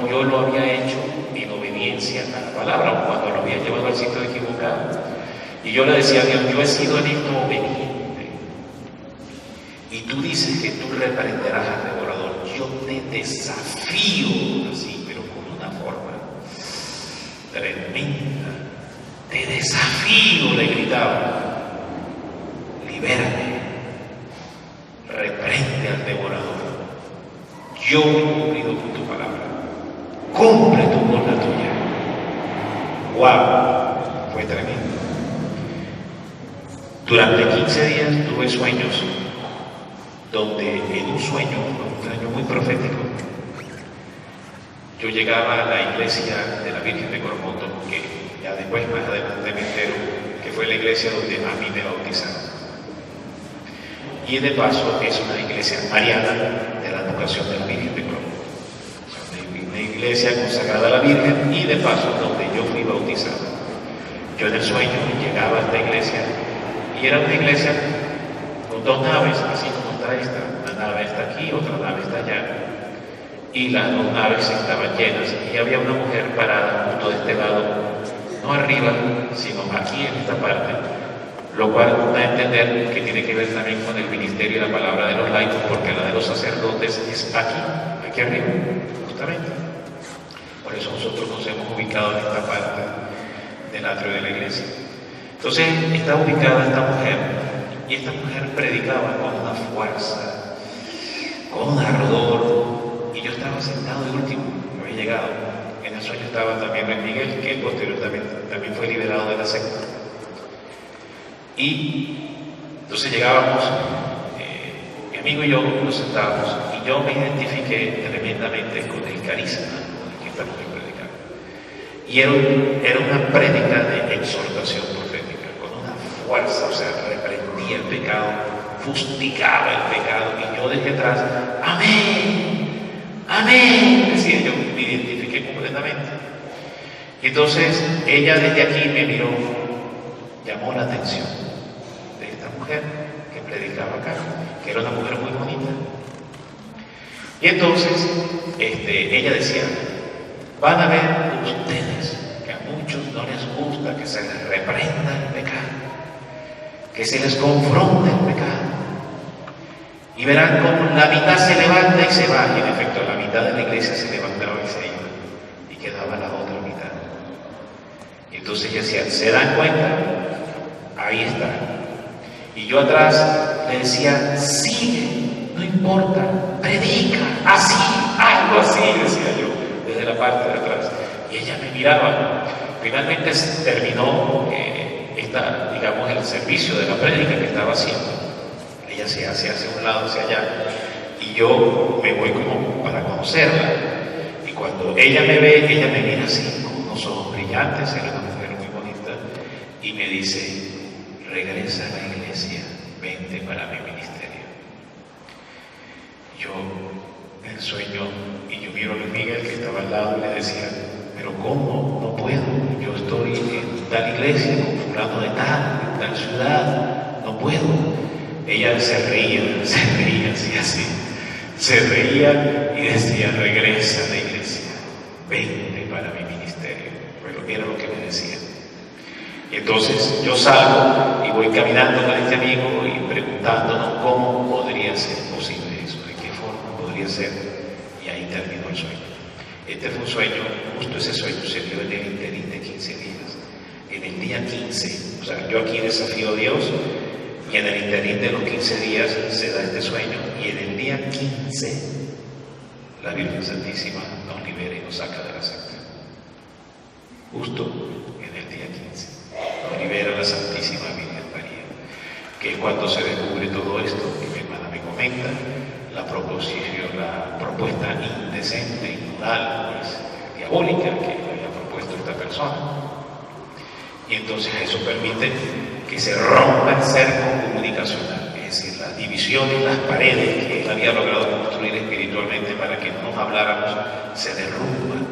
yo lo había hecho en obediencia a la palabra, cuando lo había llevado al sitio equivocado. Y yo le decía a Dios, yo he sido en esto obediente. Y tú dices que tú reprenderás al devorador. Yo te desafío, así, pero con una forma tremenda. Te desafío, le gritaba. Libérame. Reprende al devorador. Yo he cumplido con tu palabra. Cumple tú con la tuya. ¡Wow! Fue tremendo. Durante 15 días tuve sueños donde en un sueño muy profético, yo llegaba a la iglesia de la Virgen de Coromoto, que ya después más adelante me entero que fue la iglesia donde a mí me bautizaron. Y de paso es una iglesia mariana de la advocación de la Virgen de Coromoto. Una iglesia consagrada a la Virgen y de paso donde yo fui bautizado. Yo en el sueño llegaba a esta iglesia y era una iglesia con dos naves, así como está esta. Una nave está aquí, otra nave está allá. Y las dos naves estaban llenas y había una mujer parada justo de este lado, no arriba, sino aquí en esta parte, lo cual da a entender que tiene que ver también con el ministerio y la palabra de los laicos, porque la de los sacerdotes es aquí arriba, justamente. Por eso nosotros nos hemos ubicado en esta parte del atrio de la iglesia. Entonces estaba ubicada esta mujer, y esta mujer predicaba con una fuerza, con un ardor, y yo estaba sentado de último, no había llegado. En el sueño estaba también Luis Miguel, que posteriormente también fue liberado de la secta. Y entonces llegábamos, mi amigo y yo nos sentábamos, y yo me identifiqué tremendamente con el carisma con el que esta mujer predicaba. Y era una prédica de exhortación profética, con una fuerza, o sea, reprendía el pecado, fustigaba el pecado, y yo desde atrás, ¡amén! ¡Amén! Decía, yo me identifiqué completamente. Y entonces ella desde aquí me miró, llamó la atención de esta mujer que predicaba acá, que era una mujer muy bonita. Y entonces ella decía, van a ver ustedes que a muchos no les gusta que se les reprenda el pecado, que se les confronte el pecado, y verán cómo la mitad se levanta y se va. Y en efecto la mitad de la iglesia se levantaba y se iba, y quedaba la otra mitad. Y entonces ella decía, ¿se dan cuenta? Ahí está. Y yo atrás le decía, sigue, no importa, predica, así, algo así, decía yo, desde la parte de atrás. Y ella me miraba. Finalmente terminó digamos, el servicio de la prédica que estaba haciendo. Ella se hace hacia un lado, hacia allá, y yo me voy como para conocerla. Y cuando ella me ve, ella me mira así, con unos ojos brillantes, era una mujer muy bonita, y me dice, regresa a la iglesia, vente para mi ministerio. Yo, en el sueño, y yo miro a Luis Miguel que estaba al lado y le decía, pero ¿cómo? No puedo, yo estoy en tal iglesia con fulano de tal, en tal ciudad, no puedo. Ella se reía así, se reía y decía, regresa a la iglesia, vente para mi ministerio. Pero era lo que me decía. Y entonces yo salgo y voy caminando con este amigo y preguntándonos cómo podría ser posible eso, de qué forma podría ser. Y ahí terminó el sueño. Este fue un sueño, justo ese sueño se dio en el interín de 15 días. En el día 15, o sea, yo aquí desafío a Dios, y en el interín de los 15 días se da este sueño, y en el día 15 la Virgen Santísima nos libera y nos saca de la secta. Justo en el día 15 nos libera la Santísima Virgen María, que es cuando se descubre todo esto que mi hermana me comenta, la propuesta indecente, inmoral, pues, diabólica que había propuesto esta persona. Y entonces eso permite que se rompa el cerco comunicacional, es decir, las divisiones, las paredes que él había logrado construir espiritualmente para que no nos habláramos, se derrumban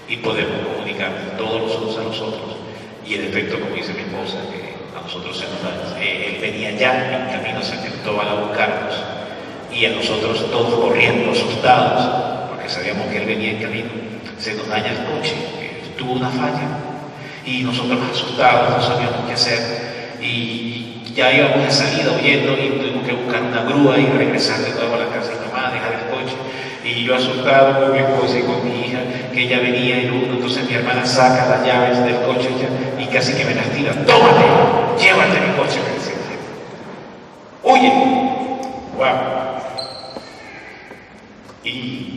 y podemos comunicar todos los unos a los otros. Y el efecto, como dice mi esposa, que a nosotros se nos da, él venía ya en camino, se intentó a buscarnos, y a nosotros todos corriendo, asustados, porque sabíamos que él venía en camino. Se nos daña el coche, tuvo una falla, y nosotros asustados no sabíamos qué hacer, y ya íbamos de salida huyendo y tuvimos que buscar una grúa y regresar de nuevo a la casa de mi mamá, dejar el coche, y yo asustado con mi esposa y con mi hija, que ella venía en uno. Entonces mi hermana saca las llaves del coche y casi que me las tira. ¡Tómate! ¡Llévate mi coche! Me decía. ¡Huye! ¡Wow! Y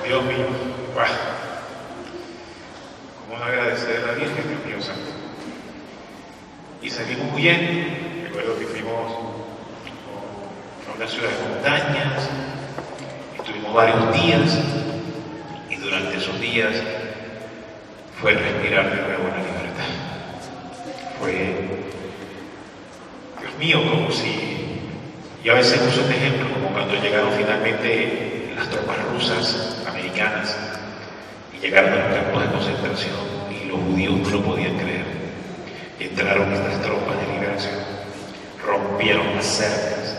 Dios mío, wow. ¿Cómo no agradecer a la Virgen, Dios mío santo? Y salimos huyendo. Recuerdo que fuimos a una ciudad de montañas, estuvimos varios días, y durante esos días fue respirar de nuevo la libertad. Fue, Dios mío, como si, y a veces uso este ejemplo, como cuando llegaron finalmente las tropas rusas, americanas, y llegaron a los campos de concentración, y los judíos no lo podían creer. Entraron estas tropas de liberación, rompieron las cercas,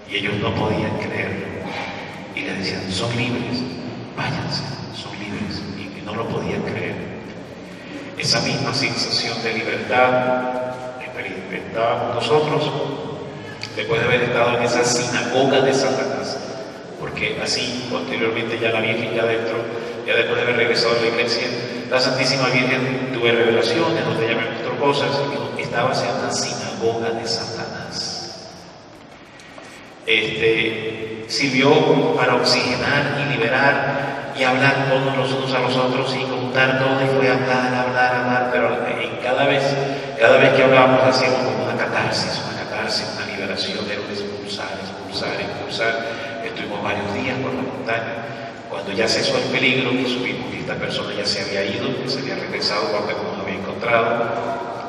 y ellos no podían creerlo. Y les decían, son libres, váyanse, son libres, y no lo podían creer. Esa misma sensación de libertad experimentábamos nosotros después de haber estado en esa sinagoga de Satanás, porque así posteriormente ya la Virgen ya dentro, ya después de haber regresado a la iglesia, la Santísima Virgen tuve revelaciones donde ella me mostró cosas, y estaba en una sinagoga de Satanás. Sirvió para oxigenar y liberar y hablar todos los unos a los otros y contar todo, y fue hablar, pero cada vez que hablábamos hacíamos como una catarsis, una liberación, era un expulsar. Estuvimos varios días por la montaña. Cuando ya cesó el peligro, que supimos que esta persona ya se había ido, que se había regresado cuando nos había encontrado,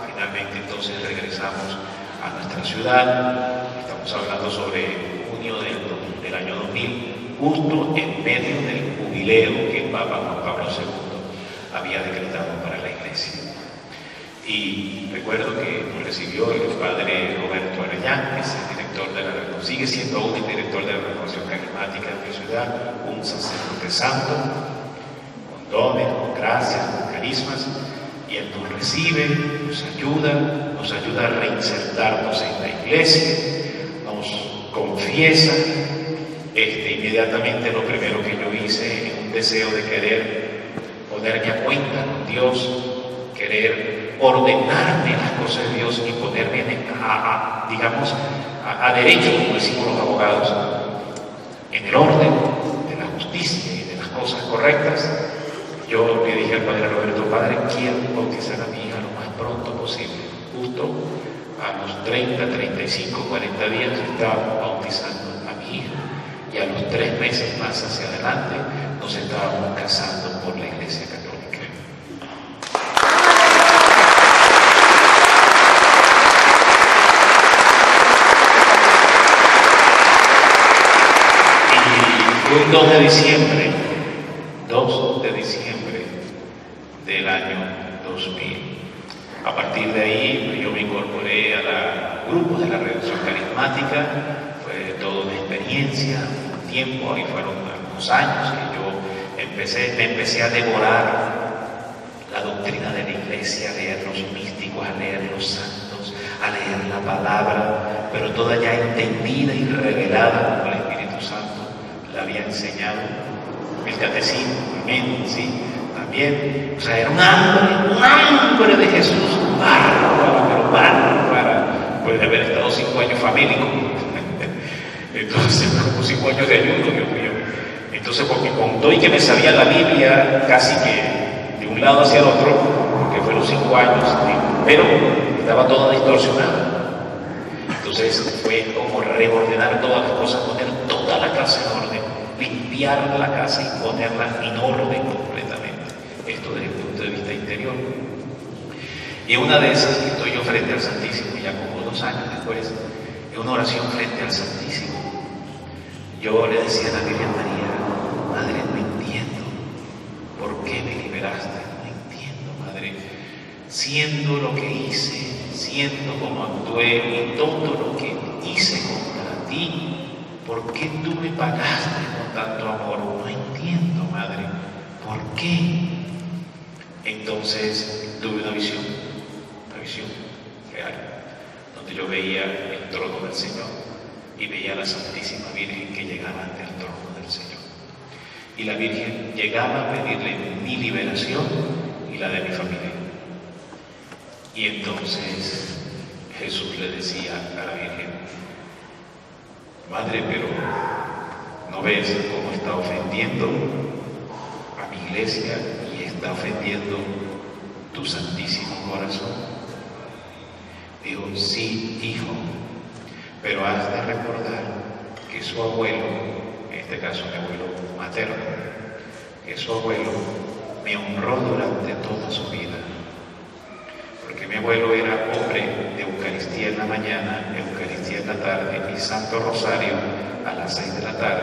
finalmente entonces regresamos a nuestra ciudad. Estamos hablando sobre junio del año 2000, justo en medio del jubileo que el Papa Juan Pablo II había decretado para la iglesia. Y recuerdo que nos recibió el padre Roberto Arellán, que es el director de la, sigue siendo aún el director de la Renovación Carismática de mi ciudad, un sacerdote santo, con dones, con gracias, con carismas, y él nos recibe, nos ayuda a reinsertarnos en la iglesia, nos confiesa. Inmediatamente lo primero que yo hice, en un deseo de querer ponerme a cuenta con Dios, querer ordenarme las cosas de Dios y ponerme a derecho, como decimos los abogados, en el orden de la justicia y de las cosas correctas. Yo le dije al padre Roberto: Padre, quiero bautizar a mi hija lo más pronto posible. Justo a los 30, 35, 40 días estábamos bautizando a mi hija, y a los 3 meses más hacia adelante nos estábamos casando por la Iglesia Católica. Fue un 2 de diciembre del año 2000. A partir de ahí yo me incorporé a los grupos de la Renovación Carismática. Fue toda una experiencia, un tiempo, ahí fueron algunos años que yo me empecé a devorar la doctrina de la iglesia, a leer los místicos, a leer los santos, a leer la palabra, pero toda ya entendida y revelada por el Espíritu Santo. La había enseñado el catecismo, amén, sí, también. O sea, era un hambre de Jesús, bárbara, pero bárbara. Puede haber estado 5 años famélico. Entonces, como 5 años de ayuno, Dios mío. Entonces, porque con todo y que me sabía la Biblia casi que de un lado hacia el otro, porque fueron 5 años, pero estaba toda distorsionada. Entonces fue como reordenar todas las cosas, poner toda la casa en orden, limpiar la casa y ponerla en orden completamente. Esto desde el punto de vista interior. Y una de esas que estoy yo frente al Santísimo, ya como 2 años después, en una oración frente al Santísimo, yo le decía a la Virgen María: Madre, no entiendo por qué me liberaste, no entiendo, Madre, siendo lo que hice, siendo como actué y todo lo que hice contra ti, ¿por qué tú me pagaste con tanto amor? No entiendo, Madre, ¿por qué? Entonces tuve una visión real, donde yo veía el trono del Señor y veía a la Santísima Virgen que llegaba ante el trono del Señor. Y la Virgen llegaba a pedirle mi liberación y la de mi familia. Y entonces Jesús le decía a la Virgen: Madre, pero ¿no ves cómo está ofendiendo a mi iglesia y está ofendiendo tu santísimo corazón? Digo: sí, hijo, pero has de recordar que su abuelo, en este caso mi abuelo materno, que su abuelo me honró durante toda su vida. Porque mi abuelo era hombre de Eucaristía en la mañana, Eucaristía en la tarde y Santo Rosario a las 6 de la tarde.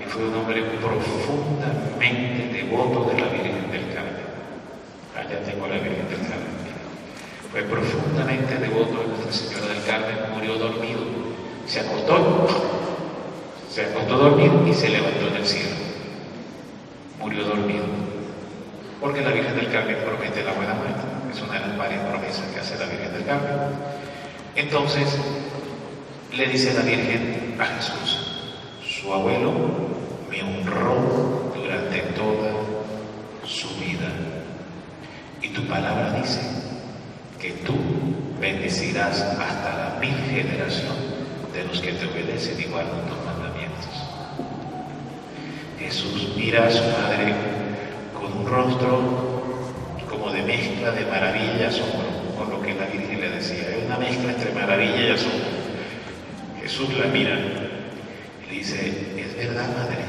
Y fue un hombre profundamente devoto de la Virgen del Carmen. Allá tengo la Virgen del Carmen. Fue profundamente devoto de Nuestra Señora del Carmen, murió dormido. Se acostó a dormir y se levantó en el cielo. Murió dormido. Porque la Virgen del Carmen promete la buena muerte. Es una de las varias promesas que hace la Virgen del Carmen. Entonces, le dice la Virgen a Jesús: su abuelo me honró durante toda su vida. Y tu palabra dice que tú bendecirás hasta la 1000 generación de los que te obedecen y guardan tus mandamientos. Jesús mira a su madre con un rostro como de mezcla de maravilla y asombro, con lo que la Virgen le decía. Es una mezcla entre maravilla y asombro. Jesús la mira y le dice: es verdad, madre,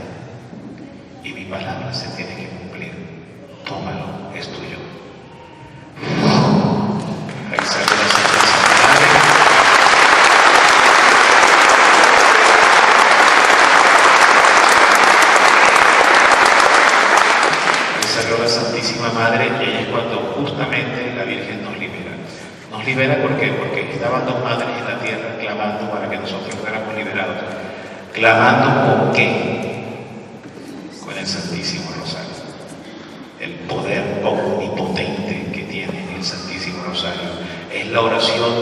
y mi palabra se tiene que cumplir. Tómalo, es tuyo. Ahí sale la Santísima Madre. Ahí salió la Santísima Madre y ahí es cuando justamente la Virgen nos libera. Nos libera ¿por qué? Porque estaban 2 madres en la tierra clamando para que nosotros fuéramos liberados. ¿Clamando con qué? Con el Santísimo Rosario. El poder omnipotente que tiene el Santísimo Rosario. Es la oración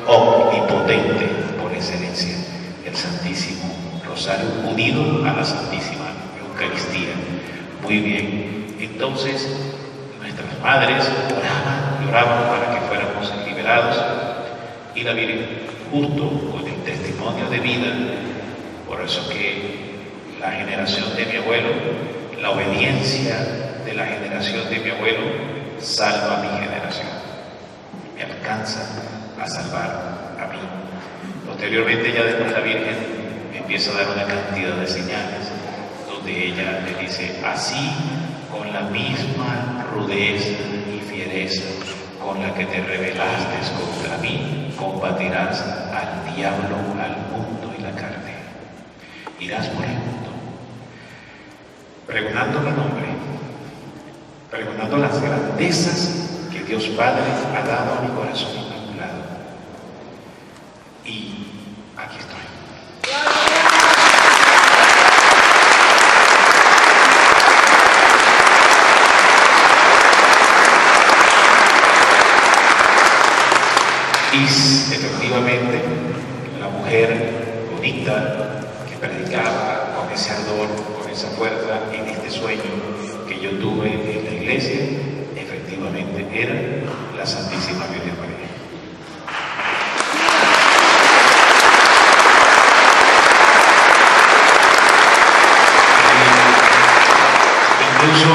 omnipotente por excelencia. El Santísimo Rosario unido a la Santísima Eucaristía. Muy bien. Entonces, nuestras madres oraban y oraban para que fuéramos liberados. Y la Virgen, justo con el testimonio de vida, por eso que la generación de mi abuelo, la obediencia de la generación de mi abuelo, salva a mi generación, me alcanza a salvar a mí. Posteriormente, ya después la Virgen me empieza a dar una cantidad de señales, donde ella le dice: así, con la misma rudeza y fiereza con la que te rebelaste contra mí, combatirás al diablo, al mundo y la carne. Irás por el mundo, pregonando mi nombre, pregonando las grandezas que Dios Padre ha dado a mi corazón inmaculado. Y aquí estoy. Y efectivamente, la mujer bonita que predicaba con ese ardor, con esa fuerza en este sueño que yo tuve en la iglesia, efectivamente era la Santísima Virgen María. Incluso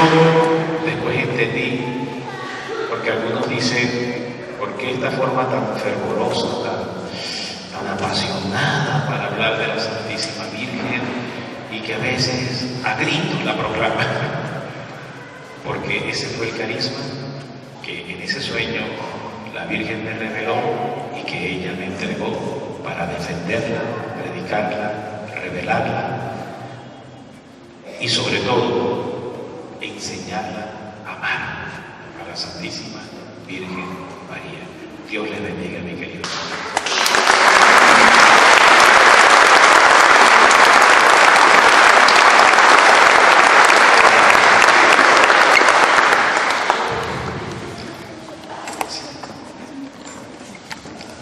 después entendí, porque algunos dicen, ¿por qué esta forma tan fervorosa, tan apasionada para hablar de la Santísima Virgen y que a veces a gritos la proclaman? Porque ese fue el carisma que en ese sueño la Virgen me reveló y que ella me entregó para defenderla, predicarla, revelarla y sobre todo enseñarla a amar a la Santísima Virgen María. Dios les bendiga, mi querido.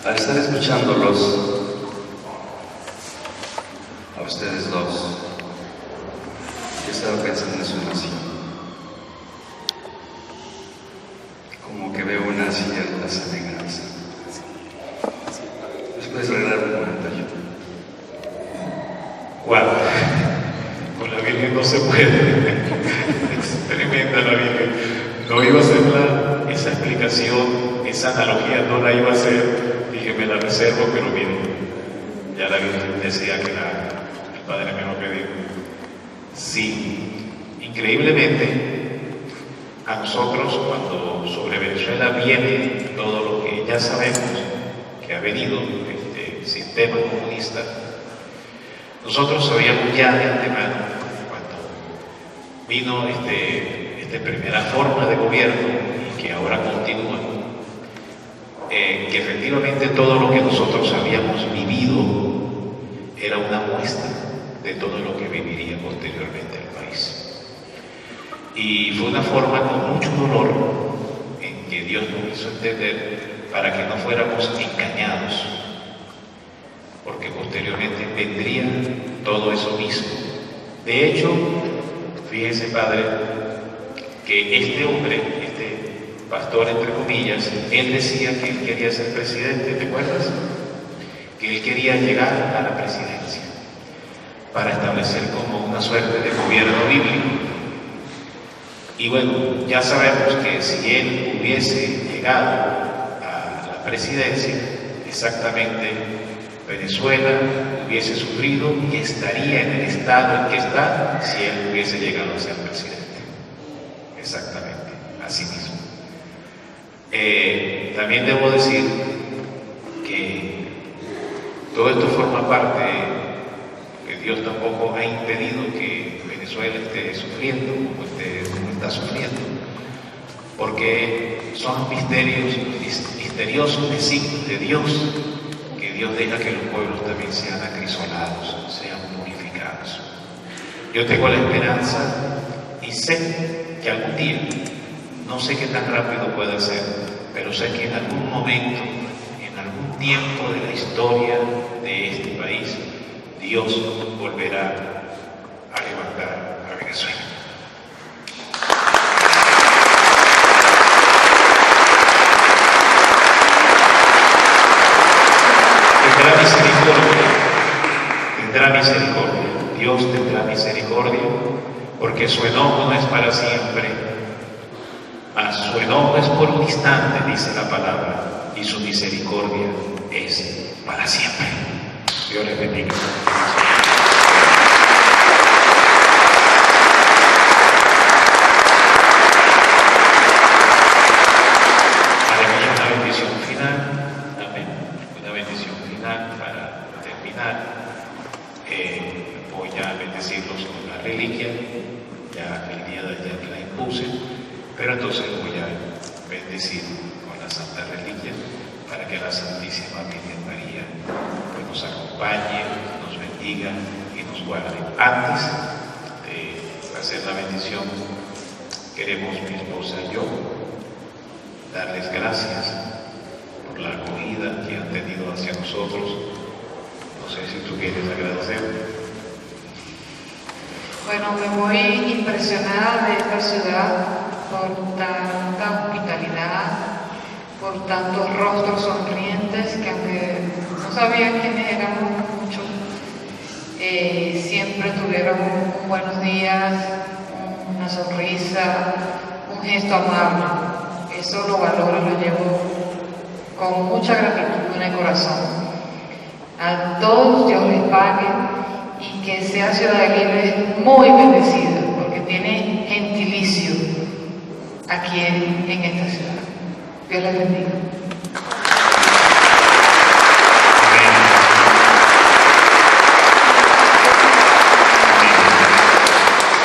Al estar escuchándolos a ustedes dos, yo estaba pensando en su nación. Como que veo una cierta semejanza. ¿Les puedes regalar un comentario? Wow, con la Virgen no se puede. Es tremenda la Virgen. No iba a hacer esa explicación, esa analogía no la iba a hacer. Dije, me la reservo, pero miren, ya la Virgen decía que el Padre me lo pidió. Sí, increíblemente, a nosotros cuando sobre Venezuela viene todo lo que ya sabemos que ha venido, este sistema comunista, nosotros sabíamos ya de antemano, cuando vino esta primera forma de gobierno y que ahora continúa, que efectivamente todo lo que nosotros habíamos vivido era una muestra de todo lo que viviría posteriormente el país. Y fue una forma con mucho dolor en que Dios nos hizo entender para que no fuéramos engañados, porque posteriormente vendría todo eso mismo. De hecho, fíjese, Padre, que este hombre, este pastor entre comillas, él decía que él quería ser presidente, ¿te acuerdas? Que él quería llegar a la presidencia para establecer como una suerte de gobierno bíblico. Y bueno, ya sabemos que si él hubiese llegado a la presidencia, exactamente Venezuela hubiese sufrido y estaría en el estado en que está si él hubiese llegado a ser presidente. Exactamente, así mismo. También debo decir que todo esto forma parte que Dios tampoco ha impedido que Venezuela esté sufriendo como está sufriendo, porque son misteriosos designios de Dios, que Dios deja que los pueblos también sean acrisolados, sean purificados. Yo tengo la esperanza y sé que algún día, no sé qué tan rápido puede ser, pero sé que en algún momento, en algún tiempo de la historia de este país, Dios volverá a levantar a Venezuela. Tendrá misericordia, Dios tendrá misericordia, porque su enojo no es para siempre, mas su enojo es por un instante, dice la palabra, y su misericordia es para siempre. Dios les bendiga. Una bendición final, amén. Una bendición final para terminar. Voy a bendecirlos con la reliquia, ya el día de ayer la impuse, pero entonces voy a bendecir con la Santa Reliquia para que la Santísima Virgen María pues, nos acompañe, nos bendiga y nos guarde. Antes de hacer la bendición, queremos mi esposa y yo darles gracias por la acogida que han tenido hacia nosotros. No sé si tú quieres agradecer. Bueno, me voy impresionada de esta ciudad por tanta hospitalidad, por tantos rostros sonrientes que aunque no sabía quiénes éramos muchos, siempre tuvieron un buenos días, una sonrisa, un gesto amable. Eso lo valoro, lo llevo con mucha gratitud en el corazón. A todos Dios les pague y que sea Ciudad Libre muy bendecida, porque tiene gentilicio aquí en esta ciudad. Dios les bendiga.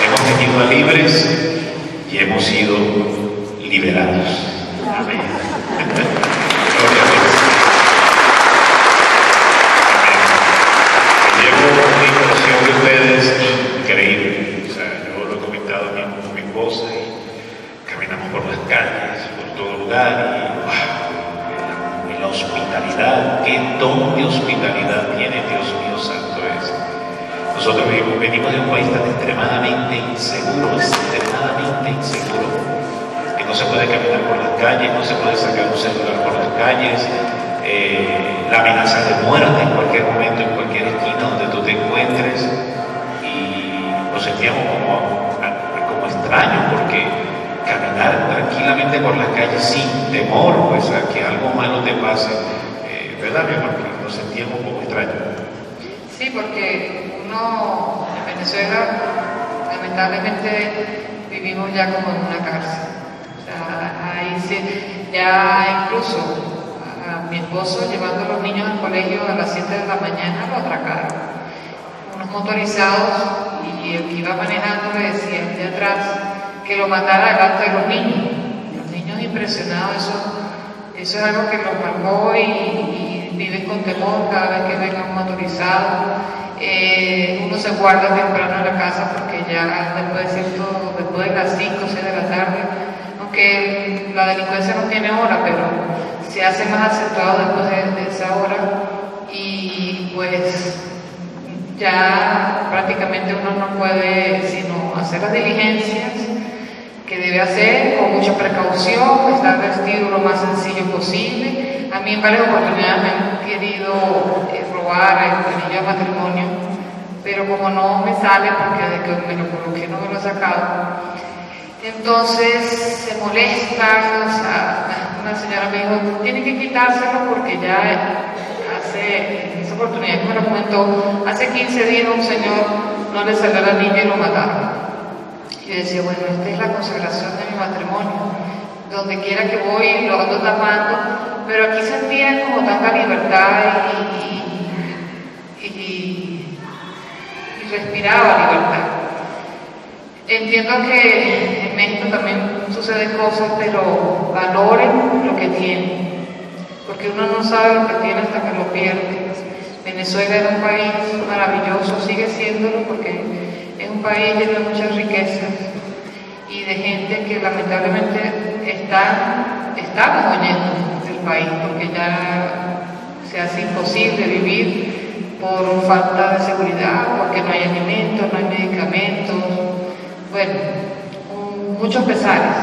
Hemos venido a libres y hemos sido liberados. Amén. Gloria a Dios. Amén. Llevo una impresión de ustedes increíble. O sea, yo lo he comentado mismo con mi esposa y caminamos por las calles, por todo lugar y la hospitalidad, qué don de hospitalidad tiene, Dios mío santo es. Nosotros venimos de un país tan extremadamente inseguro, que no se puede caminar por las calles, no se puede sacar un celular por las calles, la amenaza de muerte en cualquier momento, en cualquier esquina donde tú te encuentres, y nos sentíamos como extraños, porque caminar tranquilamente por las calles sin temor, pues a que algo malo te pase, ¿verdad, mi amor? Nos sentíamos un poco extraños. Sí, porque uno en Venezuela lamentablemente vivimos ya como en una cárcel. O sea, ahí sí, ya incluso a mi esposo llevando a los niños al colegio a las 7 de la mañana lo atracaron. Unos motorizados, y el que iba manejando le decía el de atrás que lo mandara delante de los niños. Los niños impresionados, eso es algo que los marcó y viven con temor cada vez que venga un motorizado. Uno se guarda temprano en la casa porque ya después de las 5 o 6 de la tarde, aunque la delincuencia no tiene hora, pero se hace más acentuado después de esa hora, y pues ya prácticamente uno no puede sino hacer las diligencias que debe hacer con mucha precaución, estar vestido lo más sencillo posible. A mí en varias oportunidades me han querido robar el anillo de matrimonio, pero como no me sale porque desde que me lo coloqué no me lo he sacado, entonces se molestan. O sea, una señora me dijo, tiene que quitárselo porque ya en esa oportunidad que me lo comentó, hace 15 días un señor no le salió el anillo y lo mataron. Y yo decía, bueno, esta es la consagración de mi matrimonio. Donde quiera que voy lo ando tapando, pero aquí sentía como tanta libertad y respiraba libertad. Entiendo que en México también suceden cosas, pero valoren lo que tienen, porque uno no sabe lo que tiene hasta que lo pierde. Venezuela es un país maravilloso, sigue siéndolo, porque es un país lleno de muchas riquezas y de gente que lamentablemente estamos huyendo del país, porque ya se hace imposible vivir por falta de seguridad, porque no hay alimentos, no hay medicamentos, bueno, muchos pesares,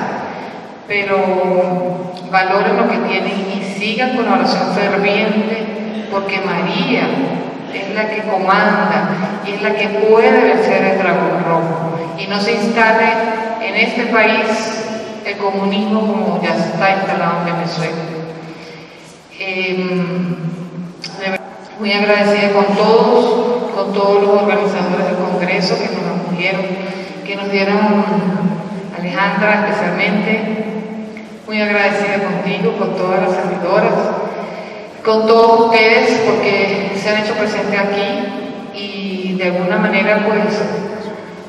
pero valoren lo que tienen y sigan con la oración ferviente, porque María es la que comanda y es la que puede vencer el dragón rojo, y no se instale en este país el comunismo como ya está instalado en Venezuela. Muy agradecida con todos los organizadores del Congreso que nos acogieron, que nos dieron, Alejandra especialmente, muy agradecida contigo, con todas las servidoras, con todos ustedes, porque se han hecho presentes aquí, y de alguna manera, pues,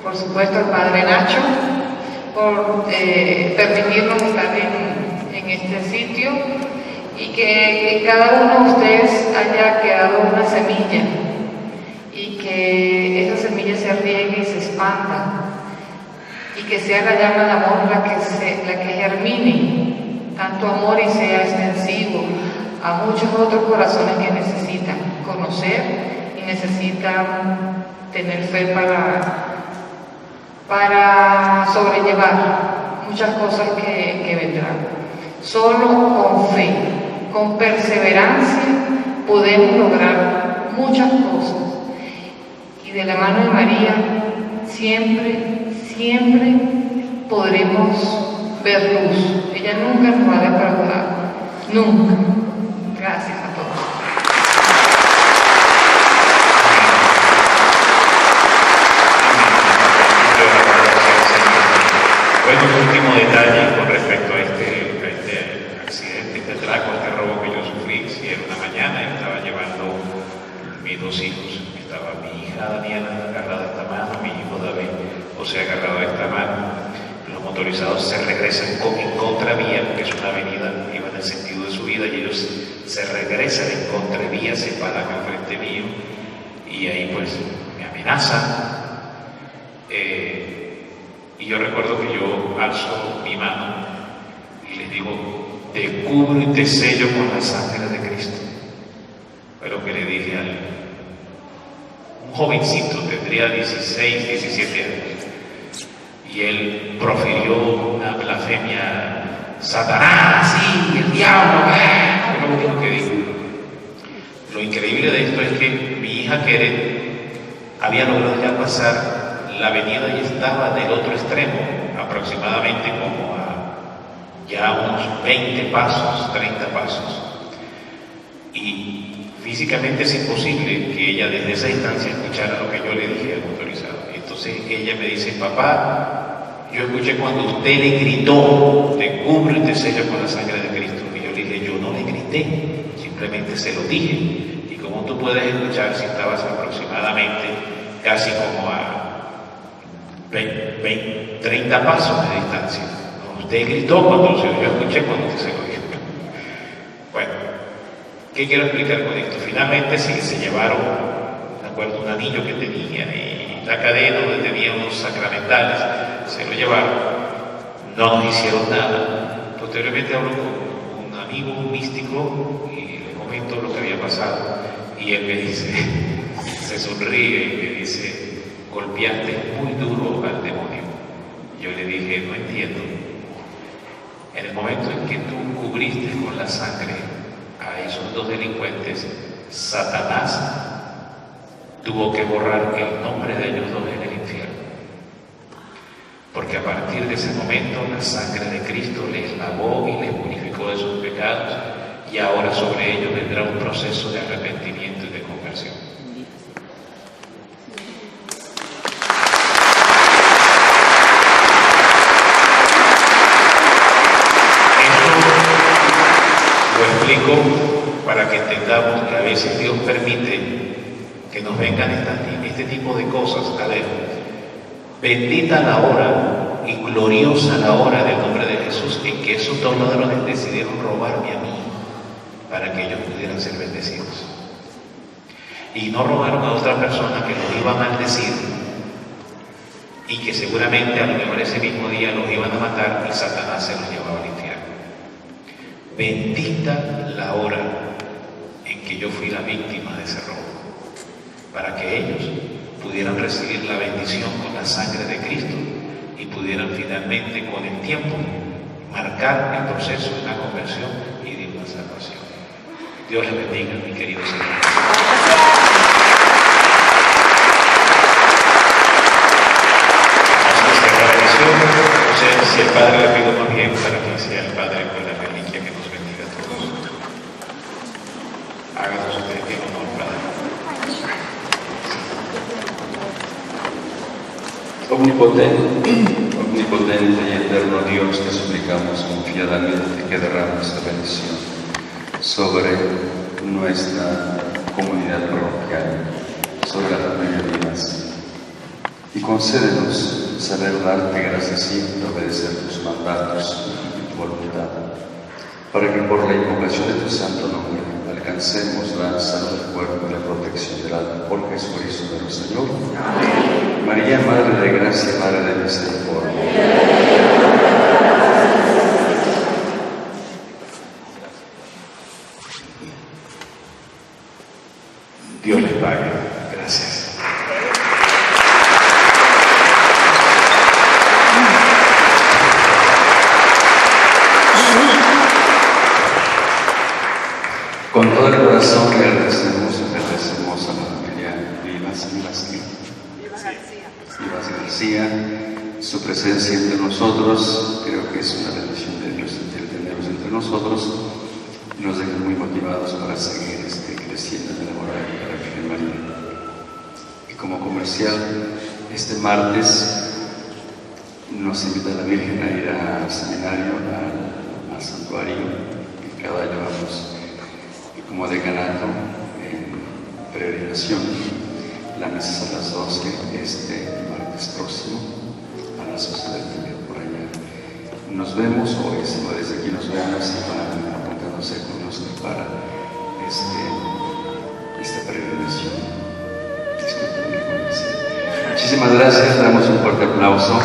por supuesto, el Padre Nacho, por permitirnos estar en este sitio, y que cada uno de ustedes haya quedado una semilla, y que esa semilla se riegue y se expanda, y que sea la llama de amor la que germine tanto amor y sea extensivo a muchos otros corazones que necesitan conocer y necesitan tener fe para sobrellevar muchas cosas que vendrán. Solo con fe, con perseverancia, podemos lograr muchas cosas. Y de la mano de María, siempre, siempre podremos ver luz. Ella nunca nos va a defraudar. Nunca. Gracias a todos. Bueno, un último detalle con respecto a este accidente, este atraco, este robo que yo sufrí. Si era una mañana, yo estaba llevando mis dos hijos. Estaba mi hija Daniela agarrada de esta mano, mi hijo David, José agarrado de esta mano. Los motorizados se regresan en contravía, porque es una avenida, iba en el sentido de su vida, y ellos se regresan en contravía, se paran al frente mío, y ahí pues me amenazan. Y yo recuerdo que yo alzo mi mano y les digo: te cubro y te sello con la sangre de Cristo. Fue lo que le dije a un jovencito, tendría 16, 17 años. Y él profirió una blasfemia: Satanás, sí, el diablo, fue lo único que dijo. Lo increíble de esto es que mi hija Keren había logrado ya pasar la avenida y estaba del otro extremo, aproximadamente como a ya unos 20 pasos, 30 pasos. Y físicamente es imposible que ella desde esa distancia escuchara lo que yo le dije al motorizado. Entonces ella me dice: papá, yo escuché cuando usted le gritó, te cubro y te sello con la sangre de Cristo. Y yo le dije: yo no le grité, simplemente se lo dije. Y como tú puedes escuchar, si estabas aproximadamente casi como a 30 pasos de distancia. Usted gritó cuando yo escuché cuando usted se lo dijo. Bueno, ¿qué quiero explicar con esto? Finalmente sí, se llevaron, me acuerdo, un anillo que tenía y la cadena donde tenía unos sacramentales, se lo llevaron, no nos hicieron nada. Posteriormente hablo con un amigo, un místico, y le comento lo que había pasado, y él me dice, se sonríe y me dice: golpeaste muy duro al demonio. Yo le dije: no entiendo. En el momento en que tú cubriste con la sangre a esos dos delincuentes, Satanás tuvo que borrar el nombre de ellos dos en el infierno. Porque a partir de ese momento la sangre de Cristo les lavó y les purificó de sus pecados, y ahora sobre ellos vendrá un proceso de arrepentimiento y de conversión. Para que entendamos que a veces Dios permite que nos vengan este tipo de cosas. A ver, bendita la hora y gloriosa la hora del nombre de Jesús en que esos dos ladrones decidieron robarme a mí para que ellos pudieran ser bendecidos. Y no robaron a otra persona que los iba a maldecir y que seguramente a lo mejor ese mismo día los iban a matar y Satanás se los llevaba al infierno. Bendita la hora en que yo fui la víctima de ese robo, para que ellos pudieran recibir la bendición con la sangre de Cristo y pudieran finalmente con el tiempo marcar el proceso de la conversión y de una salvación. Dios les bendiga, mi querido Señor. Si el Padre le pido más bien para que sea el Padre con la reliquia que nos bendiga a todos. Háganos usted que honor, Padre. Omnipotente y eterno Dios, te suplicamos confiadamente que derrames la bendición sobre nuestra comunidad parroquial, sobre la familia de Dios, y concédenos saber darte gracias siempre, obedecer tus mandatos y tu voluntad, para que por la invocación de tu santo nombre alcancemos la salud del cuerpo y la protección del alma, por Jesucristo nuestro Señor. Amén. María, Madre de Gracia, Madre de Misericordia. Dios les pague. Gracias. García, su presencia entre nosotros. Creo que es una bendición de Dios el tenerlos entre nosotros. Nos dejan muy motivados para seguir creciendo en el amor a la Virgen María. Y como comercial, este martes nos invita la Virgen a ir al seminario, al santuario, y cada año vamos como decanato en peregrinación. La misa es a las 12, este martes próximo, a las 12 del día, por allá. Nos vemos, o desde aquí nos vemos, y van a tener apuntándose con nosotros para esta peregrinación. Disculpen mi comercial. Muchísimas gracias, damos un fuerte aplauso.